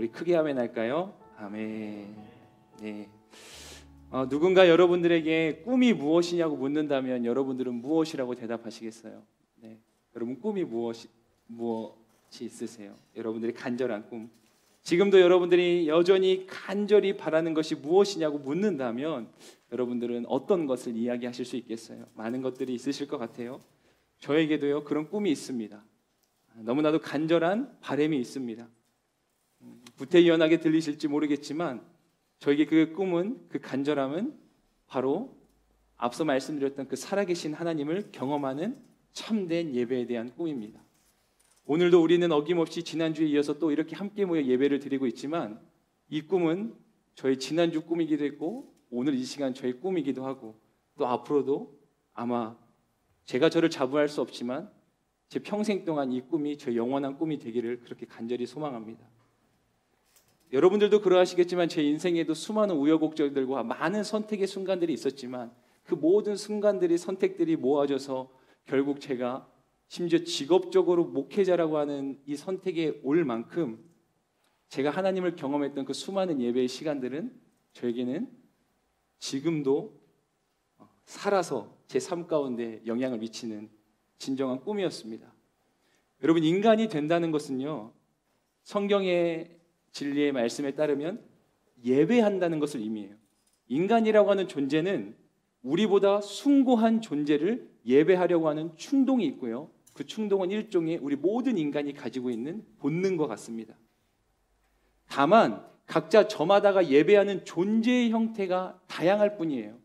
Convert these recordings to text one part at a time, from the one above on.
우리 크게 아멘 할까요? 아멘. 네. 누군가 여러분들에게 꿈이 무엇이냐고 묻는다면 여러분들은 무엇이라고 대답하시겠어요? 네. 여러분 꿈이 무엇이 있으세요? 여러분들의 간절한 꿈. 지금도 여러분들이 여전히 간절히 바라는 것이 무엇이냐고 묻는다면 여러분들은 어떤 것을 이야기하실 수 있겠어요? 많은 것들이 있으실 것 같아요. 저에게도요 그런 꿈이 있습니다. 너무나도 간절한 바람이 있습니다. 구태의연하게 들리실지 모르겠지만 저에게 그 꿈은, 그 간절함은 바로 앞서 말씀드렸던 그 살아계신 하나님을 경험하는 참된 예배에 대한 꿈입니다. 오늘도 우리는 어김없이 지난주에 이어서 또 이렇게 함께 모여 예배를 드리고 있지만 이 꿈은 저희 지난주 꿈이기도 했고 오늘 이 시간 저희 꿈이기도 하고 또 앞으로도 아마 제가 저를 자부할 수 없지만 제 평생 동안 이 꿈이 저 영원한 꿈이 되기를 그렇게 간절히 소망합니다. 여러분들도 그러하시겠지만 제 인생에도 수많은 우여곡절들과 많은 선택의 순간들이 있었지만 그 모든 순간들이 선택들이 모아져서 결국 제가 심지어 직업적으로 목회자라고 하는 이 선택에 올 만큼 제가 하나님을 경험했던 그 수많은 예배의 시간들은 저에게는 지금도 살아서 제 삶 가운데 영향을 미치는 진정한 꿈이었습니다. 여러분 인간이 된다는 것은요 성경의 진리의 말씀에 따르면 예배한다는 것을 의미해요. 인간이라고 하는 존재는 우리보다 숭고한 존재를 예배하려고 하는 충동이 있고요. 그 충동은 일종의 우리 모든 인간이 가지고 있는 본능과 같습니다. 다만 각자 저마다가 예배하는 존재의 형태가 다양할 뿐이에요.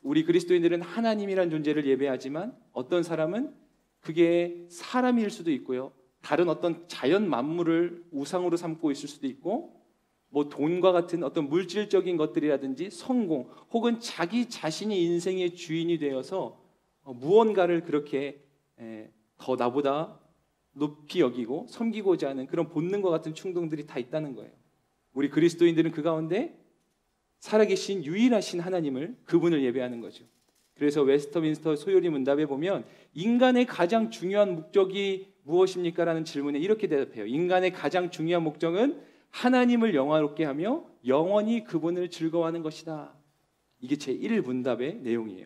우리 그리스도인들은 하나님이란 존재를 예배하지만 어떤 사람은 그게 사람일 수도 있고요. 다른 어떤 자연 만물을 우상으로 삼고 있을 수도 있고 뭐 돈과 같은 어떤 물질적인 것들이라든지 성공 혹은 자기 자신이 인생의 주인이 되어서 무언가를 그렇게 더 나보다 높이 여기고 섬기고자 하는 그런 본능과 같은 충동들이 다 있다는 거예요. 우리 그리스도인들은 그 가운데 살아계신 유일하신 하나님을 그분을 예배하는 거죠. 그래서 웨스터민스터 소요리 문답에 보면 인간의 가장 중요한 목적이 무엇입니까? 라는 질문에 이렇게 대답해요. 인간의 가장 중요한 목적은 하나님을 영화롭게 하며 영원히 그분을 즐거워하는 것이다. 이게 제1문답의 내용이에요.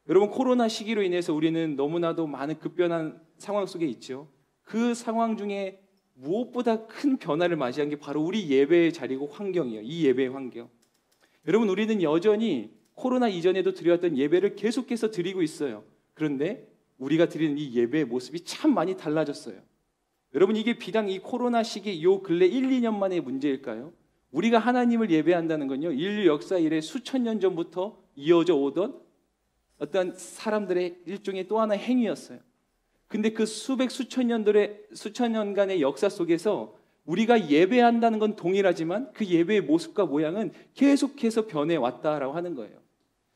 여러분 코로나 시기로 인해서 우리는 너무나도 많은 급변한 상황 속에 있죠. 그 상황 중에 무엇보다 큰 변화를 맞이한 게 바로 우리 예배의 자리고 환경이에요. 이 예배의 환경. 여러분 우리는 여전히 코로나 이전에도 드려왔던 예배를 계속해서 드리고 있어요. 그런데 우리가 드리는 이 예배의 모습이 참 많이 달라졌어요. 여러분 이게 비단 이 코로나 시기 요 근래 1, 2년 만의 문제일까요? 우리가 하나님을 예배한다는 건요. 인류 역사 이래 수천 년 전부터 이어져 오던 어떤 사람들의 일종의 또 하나의 행위였어요. 근데 그 수천 년간의 역사 속에서 우리가 예배한다는 건 동일하지만 그 예배의 모습과 모양은 계속해서 변해왔다라고 하는 거예요.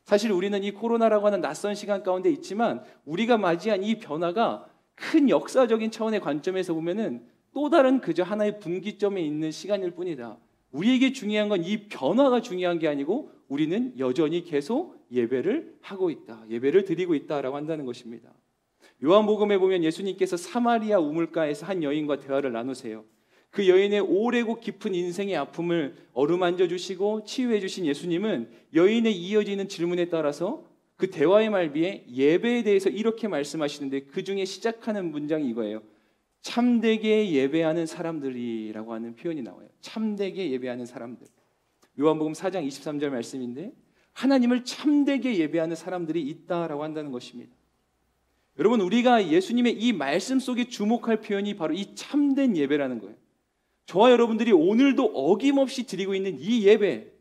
사실 우리는 이 코로나라고 하는 낯선 시간 가운데 있지만 우리가 맞이한 이 변화가 큰 역사적인 차원의 관점에서 보면은 또 다른 그저 하나의 분기점에 있는 시간일 뿐이다. 우리에게 중요한 건 이 변화가 중요한 게 아니고 우리는 여전히 계속 예배를 하고 있다. 예배를 드리고 있다라고 한다는 것입니다. 요한복음에 보면 예수님께서 사마리아 우물가에서 한 여인과 대화를 나누세요. 그 여인의 오래고 깊은 인생의 아픔을 어루만져 주시고 치유해 주신 예수님은 여인의 이어지는 질문에 따라서 그 대화의 말비에 예배에 대해서 이렇게 말씀하시는데 그 중에 시작하는 문장이 이거예요. 참되게 예배하는 사람들이라고 하는 표현이 나와요. 참되게 예배하는 사람들. 요한복음 4장 23절 말씀인데 하나님을 참되게 예배하는 사람들이 있다라고 한다는 것입니다. 여러분 우리가 예수님의 이 말씀 속에 주목할 표현이 바로 이 참된 예배라는 거예요. 저와 여러분들이 오늘도 어김없이 드리고 있는 이 예배,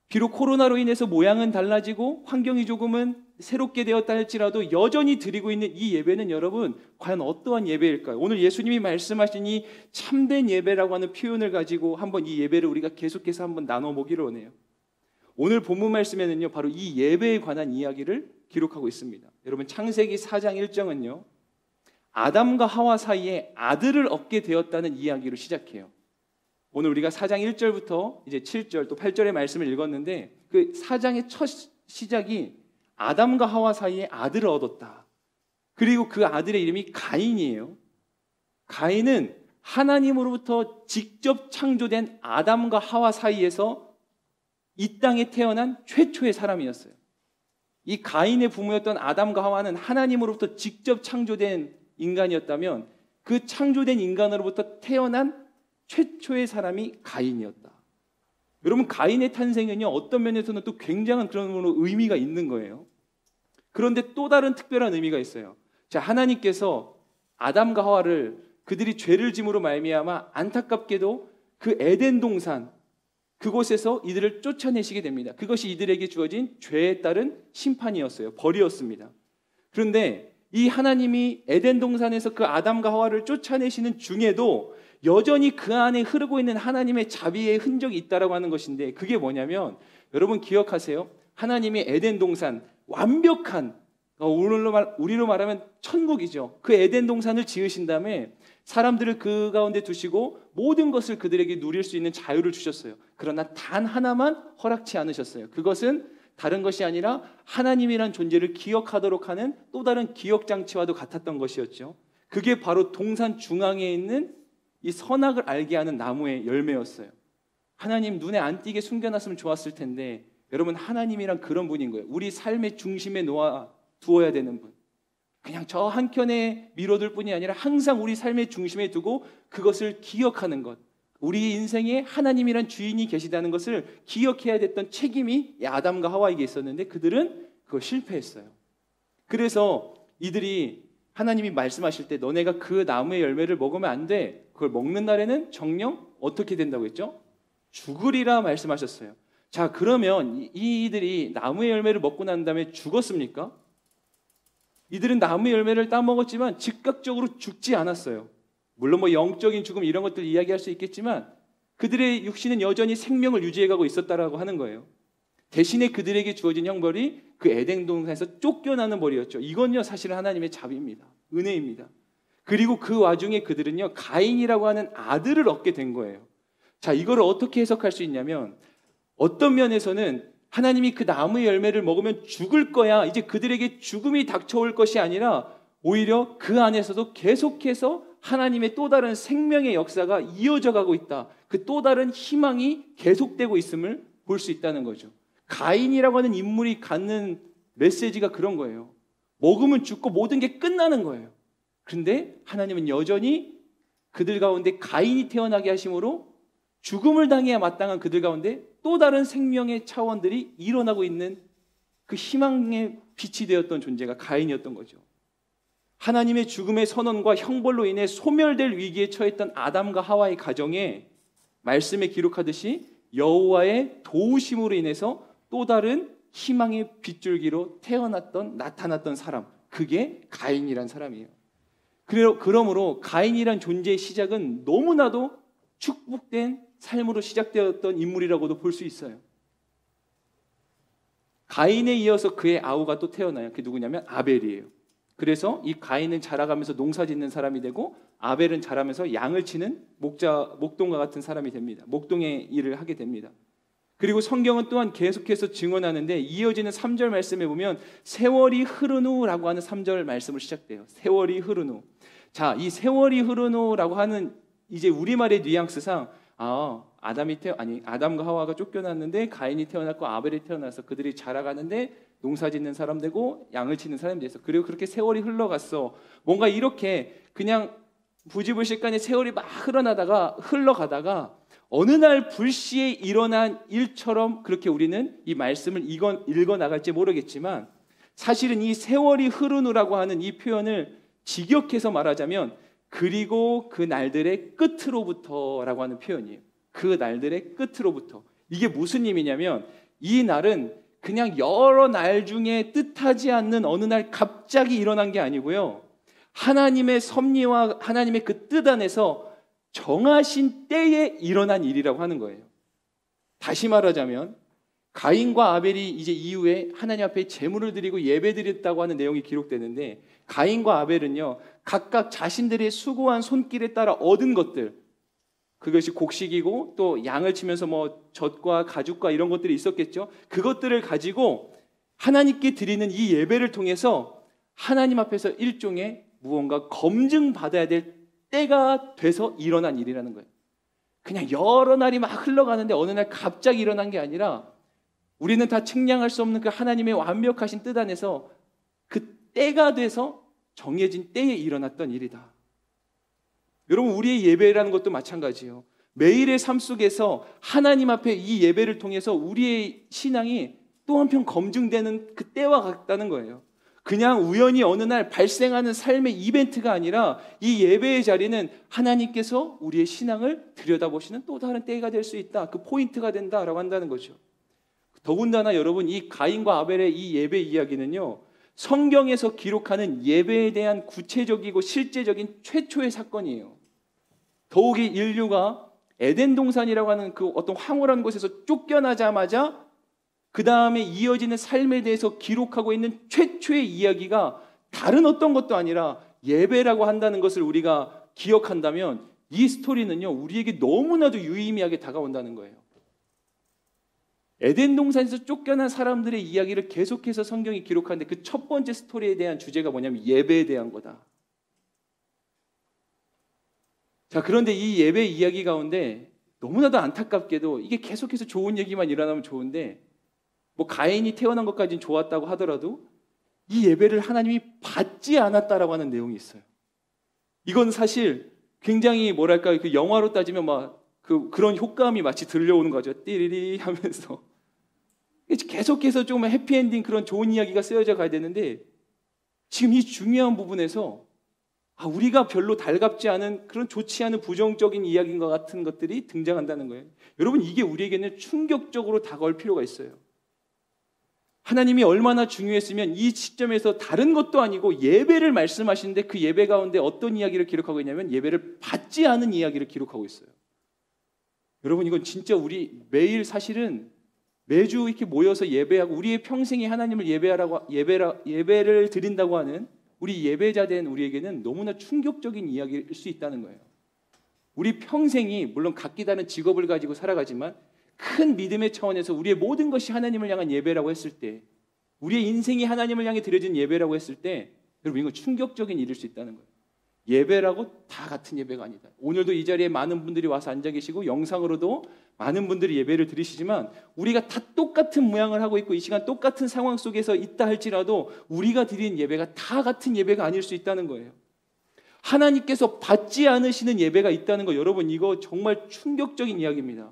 비록 코로나로 인해서 모양은 달라지고 환경이 조금은 새롭게 되었다 할지라도 여전히 드리고 있는 이 예배는 여러분 과연 어떠한 예배일까요? 오늘 예수님이 말씀하신 이 참된 예배라고 하는 표현을 가지고 한번 이 예배를 우리가 계속해서 한번 나눠보기를 원해요. 오늘 본문 말씀에는요 바로 이 예배에 관한 이야기를 기록하고 있습니다. 여러분 창세기 4장 1절은요 아담과 하와 사이에 아들을 얻게 되었다는 이야기로 시작해요. 오늘 우리가 4장 1절부터 이제 7절 또 8절의 말씀을 읽었는데 그 4장의 첫 시작이 아담과 하와 사이에 아들을 얻었다. 그리고 그 아들의 이름이 가인이에요. 가인은 하나님으로부터 직접 창조된 아담과 하와 사이에서 이 땅에 태어난 최초의 사람이었어요. 이 가인의 부모였던 아담과 하와는 하나님으로부터 직접 창조된 인간이었다면 그 창조된 인간으로부터 태어난 최초의 사람이 가인이었다. 여러분, 가인의 탄생은요, 어떤 면에서는 또 굉장한 그런 의미가 있는 거예요. 그런데 또 다른 특별한 의미가 있어요. 자, 하나님께서 아담과 하와를 그들이 죄를 짐으로 말미암아 안타깝게도 그 에덴 동산 그곳에서 이들을 쫓아내시게 됩니다. 그것이 이들에게 주어진 죄에 따른 심판이었어요. 벌이었습니다. 그런데 이 하나님이 에덴 동산에서 그 아담과 하와를 쫓아내시는 중에도 여전히 그 안에 흐르고 있는 하나님의 자비의 흔적이 있다라고 하는 것인데, 그게 뭐냐면, 여러분 기억하세요. 하나님이 에덴 동산, 완벽한, 우리로 말하면 천국이죠. 그 에덴 동산을 지으신 다음에 사람들을 그 가운데 두시고 모든 것을 그들에게 누릴 수 있는 자유를 주셨어요. 그러나 단 하나만 허락치 않으셨어요. 그것은 다른 것이 아니라 하나님이란 존재를 기억하도록 하는 또 다른 기억장치와도 같았던 것이었죠. 그게 바로 동산 중앙에 있는 이 선악을 알게 하는 나무의 열매였어요. 하나님 눈에 안 띄게 숨겨놨으면 좋았을 텐데, 여러분, 하나님이란 그런 분인 거예요. 우리 삶의 중심에 놓아 두어야 되는 분. 그냥 저 한켠에 미뤄둘 뿐이 아니라 항상 우리 삶의 중심에 두고 그것을 기억하는 것. 우리 인생에 하나님이란 주인이 계시다는 것을 기억해야 됐던 책임이 아담과 하와에게 있었는데 그들은 그걸 실패했어요. 그래서 이들이 하나님이 말씀하실 때 너네가 그 나무의 열매를 먹으면 안 돼. 그걸 먹는 날에는 정녕 어떻게 된다고 했죠? 죽으리라 말씀하셨어요. 자, 그러면 이들이 나무의 열매를 먹고 난 다음에 죽었습니까? 이들은 나무의 열매를 따먹었지만 즉각적으로 죽지 않았어요. 물론 영적인 죽음 이런 것들 이야기할 수 있겠지만 그들의 육신은 여전히 생명을 유지해가고 있었다라고 하는 거예요. 대신에 그들에게 주어진 형벌이 그 에덴 동산에서 쫓겨나는 벌이었죠. 이건요, 사실은 하나님의 자비입니다. 은혜입니다. 그리고 그 와중에 그들은요, 가인이라고 하는 아들을 얻게 된 거예요. 자, 이걸 어떻게 해석할 수 있냐면, 어떤 면에서는 하나님이 그 나무의 열매를 먹으면 죽을 거야, 이제 그들에게 죽음이 닥쳐올 것이 아니라 오히려 그 안에서도 계속해서 하나님의 또 다른 생명의 역사가 이어져 가고 있다. 그 또 다른 희망이 계속되고 있음을 볼 수 있다는 거죠. 가인이라고 하는 인물이 갖는 메시지가 그런 거예요. 먹으면 죽고 모든 게 끝나는 거예요. 그런데 하나님은 여전히 그들 가운데 가인이 태어나게 하심으로 죽음을 당해야 마땅한 그들 가운데 또 다른 생명의 차원들이 일어나고 있는 그 희망의 빛이 되었던 존재가 가인이었던 거죠. 하나님의 죽음의 선언과 형벌로 인해 소멸될 위기에 처했던 아담과 하와의 가정에 말씀에 기록하듯이 여호와의 도우심으로 인해서 또 다른 희망의 빗줄기로 나타났던 사람, 그게 가인이란 사람이에요. 그러므로 가인이란 존재의 시작은 너무나도 축복된 삶으로 시작되었던 인물이라고도 볼 수 있어요. 가인에 이어서 그의 아우가 또 태어나요. 그게 누구냐면 아벨이에요. 그래서 이 가인은 자라가면서 농사 짓는 사람이 되고 아벨은 자라면서 양을 치는 목동과 같은 사람이 됩니다. 목동의 일을 하게 됩니다. 그리고 성경은 또한 계속해서 증언하는데 이어지는 3절 말씀에 보면 세월이 흐른 후라고 하는 3절 말씀으로 시작돼요. 세월이 흐른 후. 자, 이 세월이 흐른 후라고 하는 이제 우리말의 뉘앙스상 아담과 하와가 쫓겨났는데 가인이 태어났고 아벨이 태어나서 그들이 자라가는데 농사 짓는 사람 되고 양을 치는 사람이 됐어. 그리고 그렇게 세월이 흘러갔어. 뭔가 이렇게 그냥 부지불식간에 세월이 막 흘러가다가 어느 날 불시에 일어난 일처럼 그렇게 우리는 이 말씀을 읽어 나갈지 모르겠지만 사실은 이 세월이 흐른 후라고 하는 이 표현을 직역해서 말하자면 그리고 그 날들의 끝으로부터라고 하는 표현이에요. 그 날들의 끝으로부터. 이게 무슨 의미냐면 이 날은 그냥 여러 날 중에 뜻하지 않는 어느 날 갑자기 일어난 게 아니고요. 하나님의 섭리와 하나님의 그 뜻 안에서 정하신 때에 일어난 일이라고 하는 거예요. 다시 말하자면 가인과 아벨이 이제 이후에 하나님 앞에 제물을 드리고 예배드렸다고 하는 내용이 기록되는데 가인과 아벨은요, 각각 자신들의 수고한 손길에 따라 얻은 것들, 그것이 곡식이고 또 양을 치면서 젖과 가죽과 이런 것들이 있었겠죠. 그것들을 가지고 하나님께 드리는 이 예배를 통해서 하나님 앞에서 일종의 무언가 검증받아야 될 때가 돼서 일어난 일이라는 거예요. 그냥 여러 날이 막 흘러가는데 어느 날 갑자기 일어난 게 아니라 우리는 다 측량할 수 없는 그 하나님의 완벽하신 뜻 안에서 그 때가 돼서 정해진 때에 일어났던 일이다. 여러분, 우리의 예배라는 것도 마찬가지예요. 매일의 삶 속에서 하나님 앞에 이 예배를 통해서 우리의 신앙이 또 한편 검증되는 그 때와 같다는 거예요. 그냥 우연히 어느 날 발생하는 삶의 이벤트가 아니라 이 예배의 자리는 하나님께서 우리의 신앙을 들여다보시는 또 다른 때가 될 수 있다. 그 포인트가 된다라고 한다는 거죠. 더군다나 여러분, 이 가인과 아벨의 이 예배 이야기는요, 성경에서 기록하는 예배에 대한 구체적이고 실제적인 최초의 사건이에요. 더욱이 인류가 에덴 동산이라고 하는 그 어떤 황홀한 곳에서 쫓겨나자마자 그 다음에 이어지는 삶에 대해서 기록하고 있는 최초의 이야기가 다른 어떤 것도 아니라 예배라고 한다는 것을 우리가 기억한다면 이 스토리는요, 우리에게 너무나도 유의미하게 다가온다는 거예요. 에덴 동산에서 쫓겨난 사람들의 이야기를 계속해서 성경이 기록하는데 그 첫 번째 스토리에 대한 주제가 뭐냐면 예배에 대한 거다. 자, 그런데 이 예배 이야기 가운데 너무나도 안타깝게도 이게 계속해서 좋은 얘기만 일어나면 좋은데 뭐 가인이 태어난 것까지는 좋았다고 하더라도 이 예배를 하나님이 받지 않았다라고 하는 내용이 있어요. 이건 사실 굉장히 뭐랄까 그 영화로 따지면 막 그런 효과음이 마치 들려오는 거죠. 띠리리 하면서 계속해서 좀 해피엔딩 그런 좋은 이야기가 쓰여져 가야 되는데 지금 이 중요한 부분에서 우리가 별로 달갑지 않은 그런 좋지 않은 부정적인 이야기인 것 같은 것들이 등장한다는 거예요. 여러분, 이게 우리에게는 충격적으로 다가올 필요가 있어요. 하나님이 얼마나 중요했으면 이 시점에서 다른 것도 아니고 예배를 말씀하시는데 그 예배 가운데 어떤 이야기를 기록하고 있냐면 예배를 받지 않은 이야기를 기록하고 있어요. 여러분, 이건 진짜 우리 매일 사실은 매주 이렇게 모여서 예배하고 우리의 평생에 하나님을 예배를 드린다고 하는 우리 예배자된 우리에게는 너무나 충격적인 이야기일 수 있다는 거예요. 우리 평생이 물론 각기 다른 직업을 가지고 살아가지만 큰 믿음의 차원에서 우리의 모든 것이 하나님을 향한 예배라고 했을 때, 우리의 인생이 하나님을 향해 드려진 예배라고 했을 때, 여러분, 이건 충격적인 일일 수 있다는 거예요. 예배라고 다 같은 예배가 아니다. 오늘도 이 자리에 많은 분들이 와서 앉아 계시고 영상으로도 많은 분들이 예배를 드리시지만 우리가 다 똑같은 모양을 하고 있고 이 시간 똑같은 상황 속에서 있다 할지라도 우리가 드리는 예배가 다 같은 예배가 아닐 수 있다는 거예요. 하나님께서 받지 않으시는 예배가 있다는 거, 여러분, 이거 정말 충격적인 이야기입니다.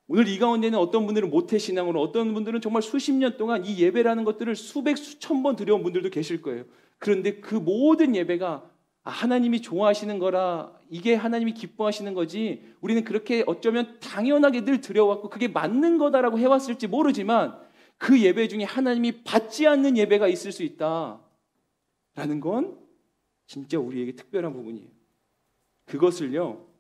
오늘 이 가운데는 어떤 분들은 모태신앙으로, 어떤 분들은 정말 수십 년 동안 이 예배라는 것들을 수백 수천 번 드려온 분들도 계실 거예요. 그런데 그 모든 예배가 하나님이 좋아하시는 거라, 이게 하나님이 기뻐하시는 거지, 우리는 그렇게 어쩌면 당연하게 늘 드려왔고 그게 맞는 거다라고 해왔을지 모르지만 그 예배 중에 하나님이 받지 않는 예배가 있을 수 있다라는 건 진짜 우리에게 특별한 부분이에요. 그것을요,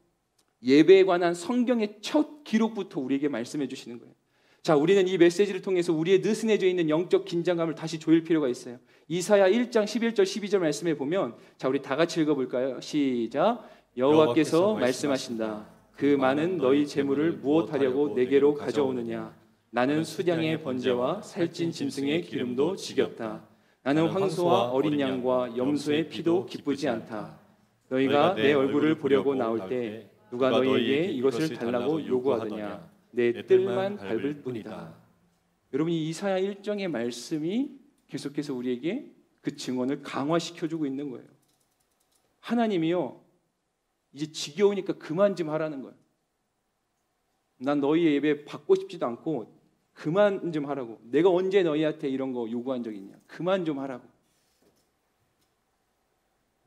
예배에 관한 성경의 첫 기록부터 우리에게 말씀해 주시는 거예요. 자, 우리는 이 메시지를 통해서 우리의 느슨해져 있는 영적 긴장감을 다시 조일 필요가 있어요. 이사야 1장 11절 12절 말씀에 보면, 자, 우리 다 같이 읽어볼까요? 시작. 여호와께서 말씀하신다. 그 많은 너희 재물을 무엇하려고 내게로 가져오느냐? 나는 수량의 번제와 살찐 짐승의 기름도 지겹다. 나는 황소와 어린 양과 염소의 피도 기쁘지 않다. 너희가 내 얼굴을 보려고 나올 때 누가 너희에게 이것을 달라고 요구하더냐? 내 뜰만 밟을 뿐이다. 여러분, 이 이사야 1장의 말씀이 계속해서 우리에게 그 증언을 강화시켜주고 있는 거예요. 하나님이요, 이제 지겨우니까 그만 좀 하라는 거예요. 난 너희의 예배 받고 싶지도 않고 그만 좀 하라고. 내가 언제 너희한테 이런 거 요구한 적 있냐? 그만 좀 하라고.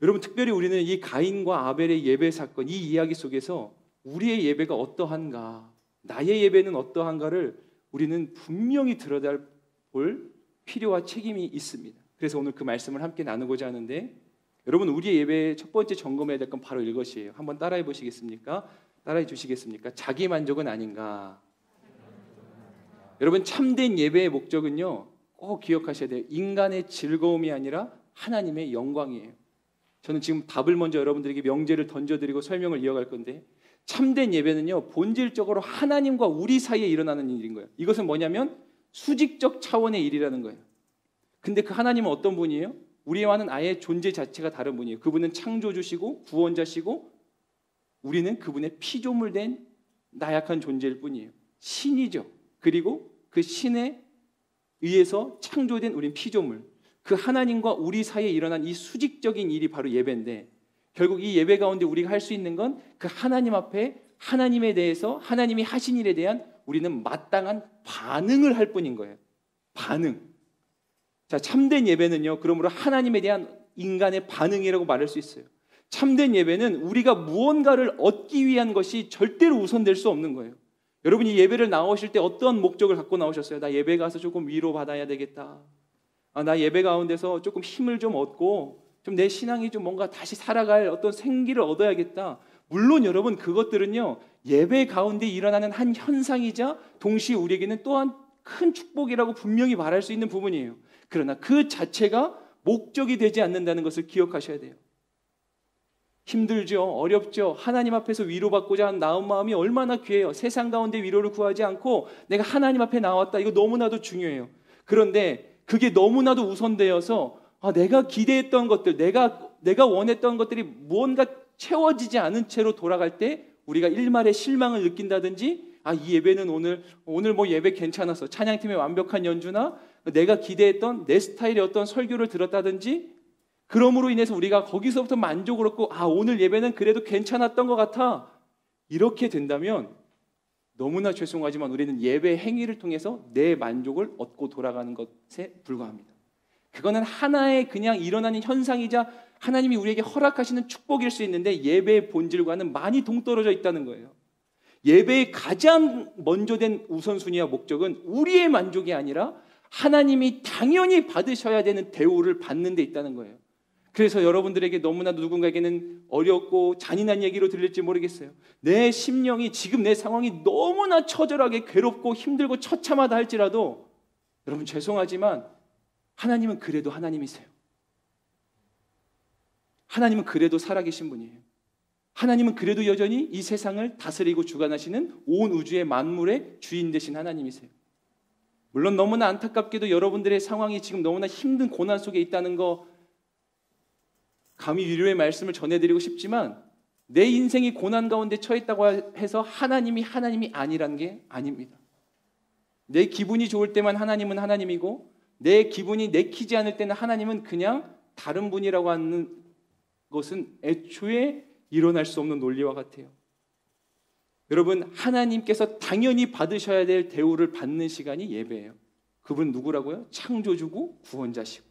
여러분, 특별히 우리는 이 가인과 아벨의 예배 사건, 이 이야기 속에서 우리의 예배가 어떠한가, 나의 예배는 어떠한가를 우리는 분명히 들여다볼 필요와 책임이 있습니다. 그래서 오늘 그 말씀을 함께 나누고자 하는데, 여러분, 우리의 예배의 첫 번째 점검해야 될 건 바로 이것이에요. 한번 따라해 보시겠습니까? 따라해 주시겠습니까? 자기 만족은 아닌가. 여러분, 참된 예배의 목적은요, 꼭 기억하셔야 돼요. 인간의 즐거움이 아니라 하나님의 영광이에요. 저는 지금 답을 먼저 여러분들에게 명제를 던져드리고 설명을 이어갈 건데, 참된 예배는요, 본질적으로 하나님과 우리 사이에 일어나는 일인 거예요. 이것은 뭐냐면 수직적 차원의 일이라는 거예요. 근데 그 하나님은 어떤 분이에요? 우리와는 아예 존재 자체가 다른 분이에요. 그분은 창조주시고 구원자시고 우리는 그분의 피조물 된 나약한 존재일 뿐이에요. 신이죠. 그리고 그 신에 의해서 창조된 우린 피조물. 그 하나님과 우리 사이에 일어난 이 수직적인 일이 바로 예배인데, 결국 이 예배 가운데 우리가 할 수 있는 건 그 하나님 앞에 하나님에 대해서 하나님이 하신 일에 대한 우리는 마땅한 반응을 할 뿐인 거예요. 반응. 자, 참된 예배는요, 그러므로 하나님에 대한 인간의 반응이라고 말할 수 있어요. 참된 예배는 우리가 무언가를 얻기 위한 것이 절대로 우선될 수 없는 거예요. 여러분이 예배를 나오실 때 어떤 목적을 갖고 나오셨어요? 나 예배 가서 조금 위로받아야 되겠다. 나 예배 가운데서 조금 힘을 좀 얻고 좀 내 신앙이 좀 뭔가 다시 살아갈 어떤 생기를 얻어야겠다. 물론 여러분, 그것들은요, 예배 가운데 일어나는 한 현상이자 동시에 우리에게는 또한 큰 축복이라고 분명히 말할 수 있는 부분이에요. 그러나 그 자체가 목적이 되지 않는다는 것을 기억하셔야 돼요. 힘들죠. 어렵죠. 하나님 앞에서 위로받고자 하는 나온 마음이 얼마나 귀해요. 세상 가운데 위로를 구하지 않고 내가 하나님 앞에 나왔다. 이거 너무나도 중요해요. 그런데 그게 너무나도 우선되어서 내가 기대했던 것들, 내가 원했던 것들이 무언가 채워지지 않은 채로 돌아갈 때 우리가 일말의 실망을 느낀다든지, 이 예배는 오늘 뭐 예배 괜찮았어. 찬양팀의 완벽한 연주나 내가 기대했던 내 스타일의 어떤 설교를 들었다든지, 그러므로 인해서 우리가 거기서부터 만족을 얻고 오늘 예배는 그래도 괜찮았던 것 같아. 이렇게 된다면 너무나 죄송하지만 우리는 예배 행위를 통해서 내 만족을 얻고 돌아가는 것에 불과합니다. 그거는 하나의 그냥 일어나는 현상이자 하나님이 우리에게 허락하시는 축복일 수 있는데 예배의 본질과는 많이 동떨어져 있다는 거예요. 예배의 가장 먼저 된 우선순위와 목적은 우리의 만족이 아니라 하나님이 당연히 받으셔야 되는 대우를 받는 데 있다는 거예요. 그래서 여러분들에게 너무나도 누군가에게는 어렵고 잔인한 얘기로 들릴지 모르겠어요. 내 심령이 지금 내 상황이 너무나 처절하게 괴롭고 힘들고 처참하다 할지라도 여러분 죄송하지만 하나님은 그래도 하나님이세요. 하나님은 그래도 살아계신 분이에요. 하나님은 그래도 여전히 이 세상을 다스리고 주관하시는 온 우주의 만물의 주인 되신 하나님이세요. 물론 너무나 안타깝게도 여러분들의 상황이 지금 너무나 힘든 고난 속에 있다는 거 감히 위로의 말씀을 전해드리고 싶지만 내 인생이 고난 가운데 처했다고 해서 하나님이 아니라는 게 아닙니다. 내 기분이 좋을 때만 하나님은 하나님이고 내 기분이 내키지 않을 때는 하나님은 그냥 다른 분이라고 하는 것은 애초에 일어날 수 없는 논리와 같아요. 여러분, 하나님께서 당연히 받으셔야 될 대우를 받는 시간이 예배예요. 그분 누구라고요? 창조주고 구원자시고.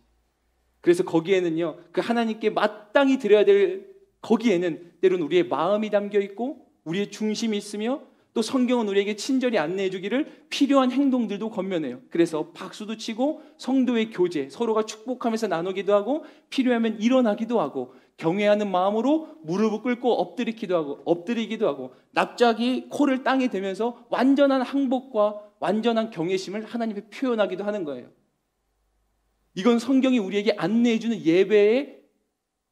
그래서 거기에는요, 그 하나님께 마땅히 드려야 될 거기에는 때로는 우리의 마음이 담겨 있고 우리의 중심이 있으며 또 성경은 우리에게 친절히 안내해 주기를 필요한 행동들도 권면해요. 그래서 박수도 치고 성도의 교제, 서로가 축복하면서 나누기도 하고 필요하면 일어나기도 하고 경외하는 마음으로 무릎을 꿇고 엎드리기도 하고 납작이 코를 땅에 대면서 완전한 항복과 완전한 경외심을 하나님께 표현하기도 하는 거예요. 이건 성경이 우리에게 안내해 주는 예배에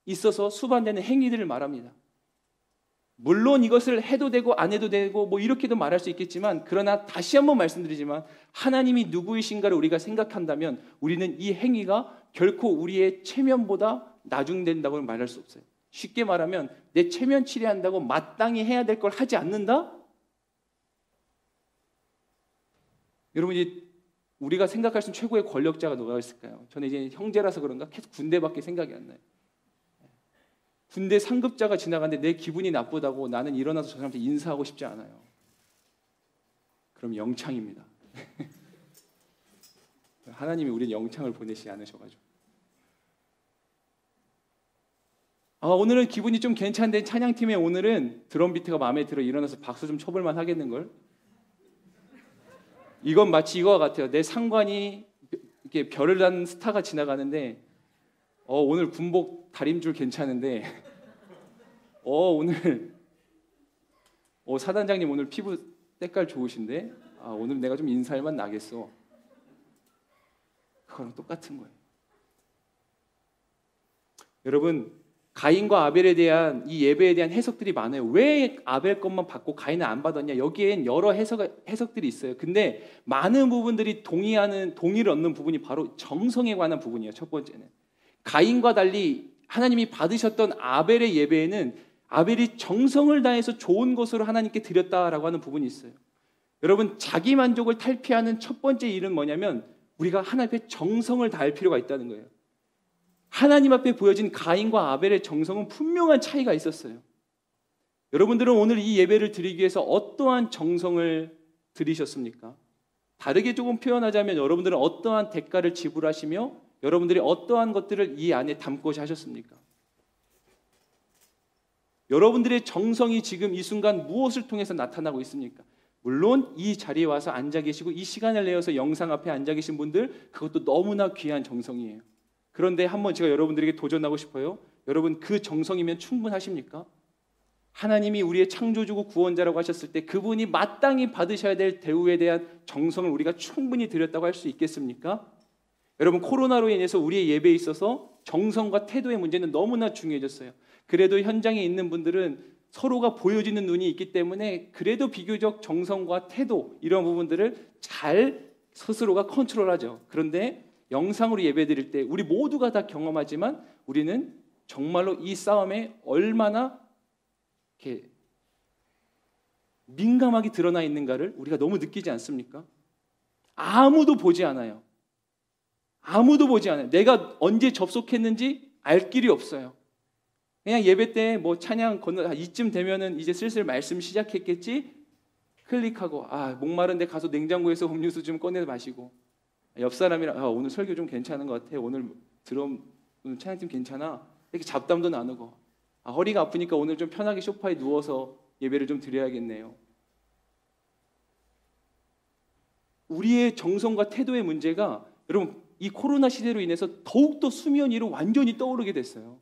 있어서 수반되는 행위들을 말합니다. 물론 이것을 해도 되고 안 해도 되고 뭐 이렇게도 말할 수 있겠지만, 그러나 다시 한번 말씀드리지만 하나님이 누구이신가를 우리가 생각한다면 우리는 이 행위가 결코 우리의 체면보다 나중된다고 말할 수 없어요. 쉽게 말하면 내 체면 치레한다고 마땅히 해야 될 걸 하지 않는다? 여러분이 우리가 생각할 수 있는 최고의 권력자가 누가 있을까요? 저는 이제 형제라서 그런가 계속 군대밖에 생각이 안 나요. 군대 상급자가 지나가는데 내 기분이 나쁘다고 나는 일어나서 저 사람한테 인사하고 싶지 않아요. 그럼 영창입니다. 하나님이 우리 영창을 보내시지 않으셔가지고. 오늘은 기분이 좀 괜찮은데 찬양팀에 오늘은 드럼 비트가 마음에 들어 일어나서 박수 좀 쳐볼만 하겠는걸? 이건 마치 이거와 같아요. 내 상관이 이렇게 별을 단 스타가 지나가는데 오늘 군복 다림줄 괜찮은데 오늘 사단장님 오늘 피부 색깔 좋으신데 오늘 내가 좀 인사할 맛 나겠어. 그거랑 똑같은 거예요. 여러분, 가인과 아벨에 대한 이 예배에 대한 해석들이 많아요. 왜 아벨 것만 받고 가인은 안 받았냐? 여기엔 여러 해석들이 있어요. 근데 많은 부분들이 동의를 얻는 부분이 바로 정성에 관한 부분이에요. 첫 번째는 가인과 달리 하나님이 받으셨던 아벨의 예배에는 아벨이 정성을 다해서 좋은 것으로 하나님께 드렸다라고 하는 부분이 있어요. 여러분, 자기 만족을 탈피하는 첫 번째 일은 뭐냐면 우리가 하나님 앞에 정성을 다할 필요가 있다는 거예요. 하나님 앞에 보여진 가인과 아벨의 정성은 분명한 차이가 있었어요. 여러분들은 오늘 이 예배를 드리기 위해서 어떠한 정성을 들이셨습니까? 다르게 조금 표현하자면 여러분들은 어떠한 대가를 지불하시며 여러분들이 어떠한 것들을 이 안에 담고자 하셨습니까? 여러분들의 정성이 지금 이 순간 무엇을 통해서 나타나고 있습니까? 물론 이 자리에 와서 앉아 계시고 이 시간을 내어서 영상 앞에 앉아 계신 분들, 그것도 너무나 귀한 정성이에요. 그런데 한번 제가 여러분들에게 도전하고 싶어요. 여러분, 그 정성이면 충분하십니까? 하나님이 우리의 창조주고 구원자라고 하셨을 때 그분이 마땅히 받으셔야 될 대우에 대한 정성을 우리가 충분히 드렸다고 할 수 있겠습니까? 여러분, 코로나로 인해서 우리의 예배에 있어서 정성과 태도의 문제는 너무나 중요해졌어요. 그래도 현장에 있는 분들은 서로가 보여지는 눈이 있기 때문에 그래도 비교적 정성과 태도 이런 부분들을 잘 스스로가 컨트롤하죠. 그런데 영상으로 예배드릴 때 우리 모두가 다 경험하지만 우리는 정말로 이 싸움에 얼마나 이렇게 민감하게 드러나 있는가를 우리가 너무 느끼지 않습니까? 아무도 보지 않아요. 아무도 보지 않아요. 내가 언제 접속했는지 알 길이 없어요. 그냥 예배 때 뭐 찬양 건너 이쯤 되면은 이제 슬슬 말씀 시작했겠지? 클릭하고 목마른데 가서 냉장고에서 음료수 좀 꺼내서 마시고 옆 사람이랑 오늘 설교 좀 괜찮은 것 같아. 오늘 찬양팀 괜찮아. 이렇게 잡담도 나누고 허리가 아프니까 오늘 좀 편하게 소파에 누워서 예배를 좀 드려야겠네요. 우리의 정성과 태도의 문제가 여러분 이 코로나 시대로 인해서 더욱더 수면 위로 완전히 떠오르게 됐어요.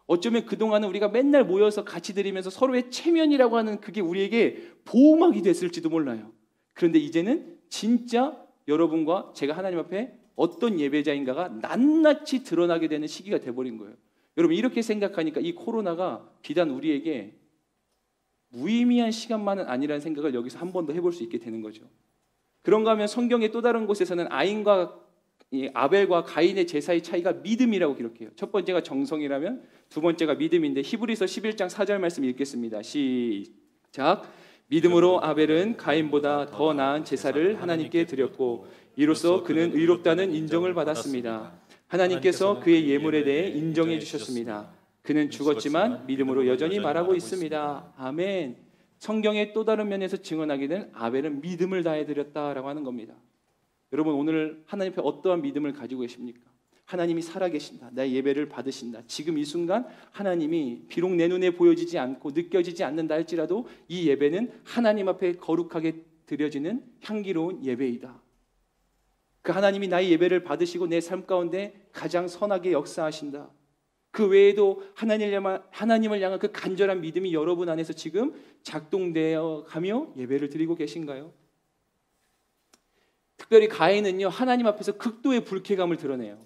어쩌면 그동안은 우리가 맨날 모여서 같이 드리면서 서로의 체면이라고 하는 그게 우리에게 보호막이 됐을지도 몰라요. 그런데 이제는 진짜 여러분과 제가 하나님 앞에 어떤 예배자인가가 낱낱이 드러나게 되는 시기가 돼버린 거예요. 여러분 이렇게 생각하니까 이 코로나가 비단 우리에게 무의미한 시간만은 아니라는 생각을 여기서 한 번 더 해볼 수 있게 되는 거죠. 그런가 하면 성경의 또 다른 곳에서는 아벨과 가인의 제사의 차이가 믿음이라고 기록해요. 첫 번째가 정성이라면 두 번째가 믿음인데 히브리서 11장 4절 말씀 읽겠습니다. 시작. 믿음으로 아벨은 가인보다 더 나은 제사를 하나님께 드렸고 이로써 그는 의롭다는 인정을 받았습니다. 하나님께서 그의 예물에 대해 인정해 주셨습니다. 그는 죽었지만 믿음으로 여전히 말하고 있습니다. 아멘. 성경의 또 다른 면에서 증언하기는 아벨은 믿음을 다해 드렸다라고 하는 겁니다. 여러분 오늘 하나님 앞에 어떠한 믿음을 가지고 계십니까? 하나님이 살아계신다. 나의 예배를 받으신다. 지금 이 순간 하나님이 비록 내 눈에 보여지지 않고 느껴지지 않는다 할지라도 이 예배는 하나님 앞에 거룩하게 드려지는 향기로운 예배이다. 그 하나님이 나의 예배를 받으시고 내 삶 가운데 가장 선하게 역사하신다. 그 외에도 하나님을 향한 그 간절한 믿음이 여러분 안에서 지금 작동되어 가며 예배를 드리고 계신가요? 특별히 가인은요 하나님 앞에서 극도의 불쾌감을 드러내요.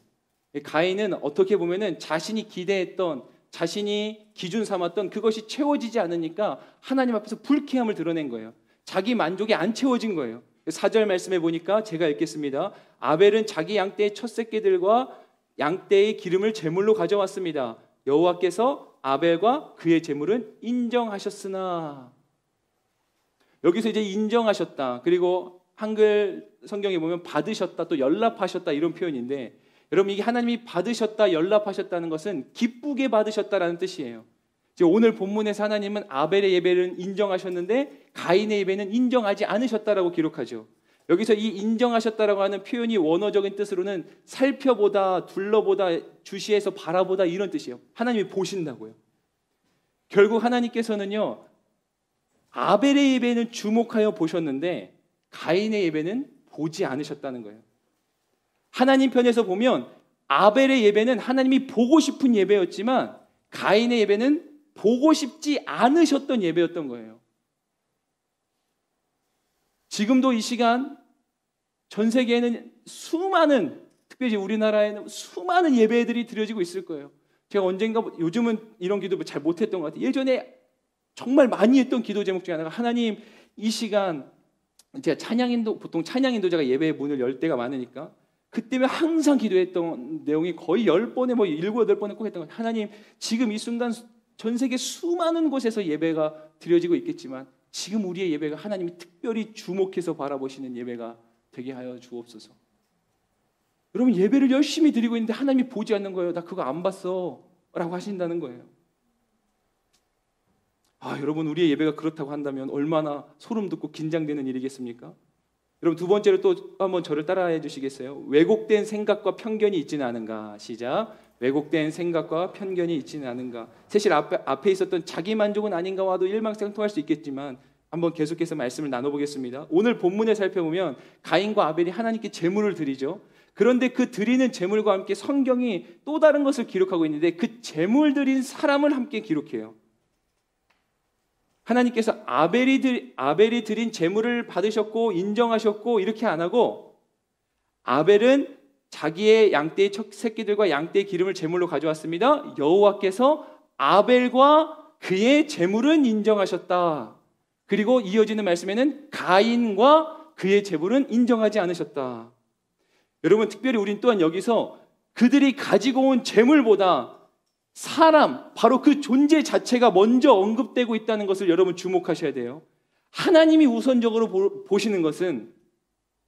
가인은 어떻게 보면은 자신이 기대했던 자신이 기준 삼았던 그것이 채워지지 않으니까 하나님 앞에서 불쾌함을 드러낸 거예요. 자기 만족이 안 채워진 거예요. 4절 말씀에 보니까 제가 읽겠습니다. 아벨은 자기 양떼의 첫 새끼들과 양떼의 기름을 제물로 가져왔습니다. 여호와께서 아벨과 그의 제물은 인정하셨으나, 여기서 이제 인정하셨다, 그리고 한글 성경에 보면 받으셨다, 또 연락하셨다 이런 표현인데, 여러분 이게 하나님이 받으셨다, 연락하셨다는 것은 기쁘게 받으셨다라는 뜻이에요. 지금 오늘 본문에서 하나님은 아벨의 예배를 인정하셨는데 가인의 예배는 인정하지 않으셨다라고 기록하죠. 여기서 이 인정하셨다라고 하는 표현이 원어적인 뜻으로는 살펴보다, 둘러보다, 주시해서 바라보다 이런 뜻이에요. 하나님이 보신다고요. 결국 하나님께서는요 아벨의 예배는 주목하여 보셨는데 가인의 예배는 보지 않으셨다는 거예요. 하나님 편에서 보면 아벨의 예배는 하나님이 보고 싶은 예배였지만 가인의 예배는 보고 싶지 않으셨던 예배였던 거예요. 지금도 이 시간 전 세계에는 수많은, 특별히 우리나라에는 수많은 예배들이 드려지고 있을 거예요. 제가 언젠가, 요즘은 이런 기도 잘 못했던 것 같아요. 예전에 정말 많이 했던 기도 제목 중에 하나가 하나님 이 시간, 제가 보통 찬양인도 제가 예배의 문을 열 때가 많으니까 그때면 항상 기도했던 내용이 거의 10번에 뭐 7, 8번에 꼭 했던 거예요. 하나님, 지금 이 순간 전 세계 수많은 곳에서 예배가 드려지고 있겠지만 지금 우리의 예배가 하나님이 특별히 주목해서 바라보시는 예배가 되게 하여 주옵소서. 여러분, 예배를 열심히 드리고 있는데 하나님이 보지 않는 거예요. 나 그거 안 봤어 라고 하신다는 거예요. 여러분, 우리의 예배가 그렇다고 한다면 얼마나 소름 돋고 긴장되는 일이겠습니까? 여러분, 두 번째로 또 한번 저를 따라해 주시겠어요? 왜곡된 생각과 편견이 있지는 않은가? 시작. 왜곡된 생각과 편견이 있지는 않은가? 사실 앞에 있었던 자기 만족은 아닌가와도 일맥상통할 수 있겠지만 한번 계속해서 말씀을 나눠보겠습니다. 오늘 본문에 살펴보면 가인과 아벨이 하나님께 제물을 드리죠. 그런데 그 드리는 제물과 함께 성경이 또 다른 것을 기록하고 있는데 그 제물 드린 사람을 함께 기록해요. 하나님께서 아벨이 드린 제물을 받으셨고 인정하셨고 이렇게 안 하고, 아벨은 자기의 양떼의 새끼들과 양떼의 기름을 제물로 가져왔습니다. 여호와께서 아벨과 그의 제물은 인정하셨다. 그리고 이어지는 말씀에는 가인과 그의 제물은 인정하지 않으셨다. 여러분, 특별히 우린 또한 여기서 그들이 가지고 온 제물보다 사람, 바로 그 존재 자체가 먼저 언급되고 있다는 것을 여러분 주목하셔야 돼요. 하나님이 우선적으로 보시는 것은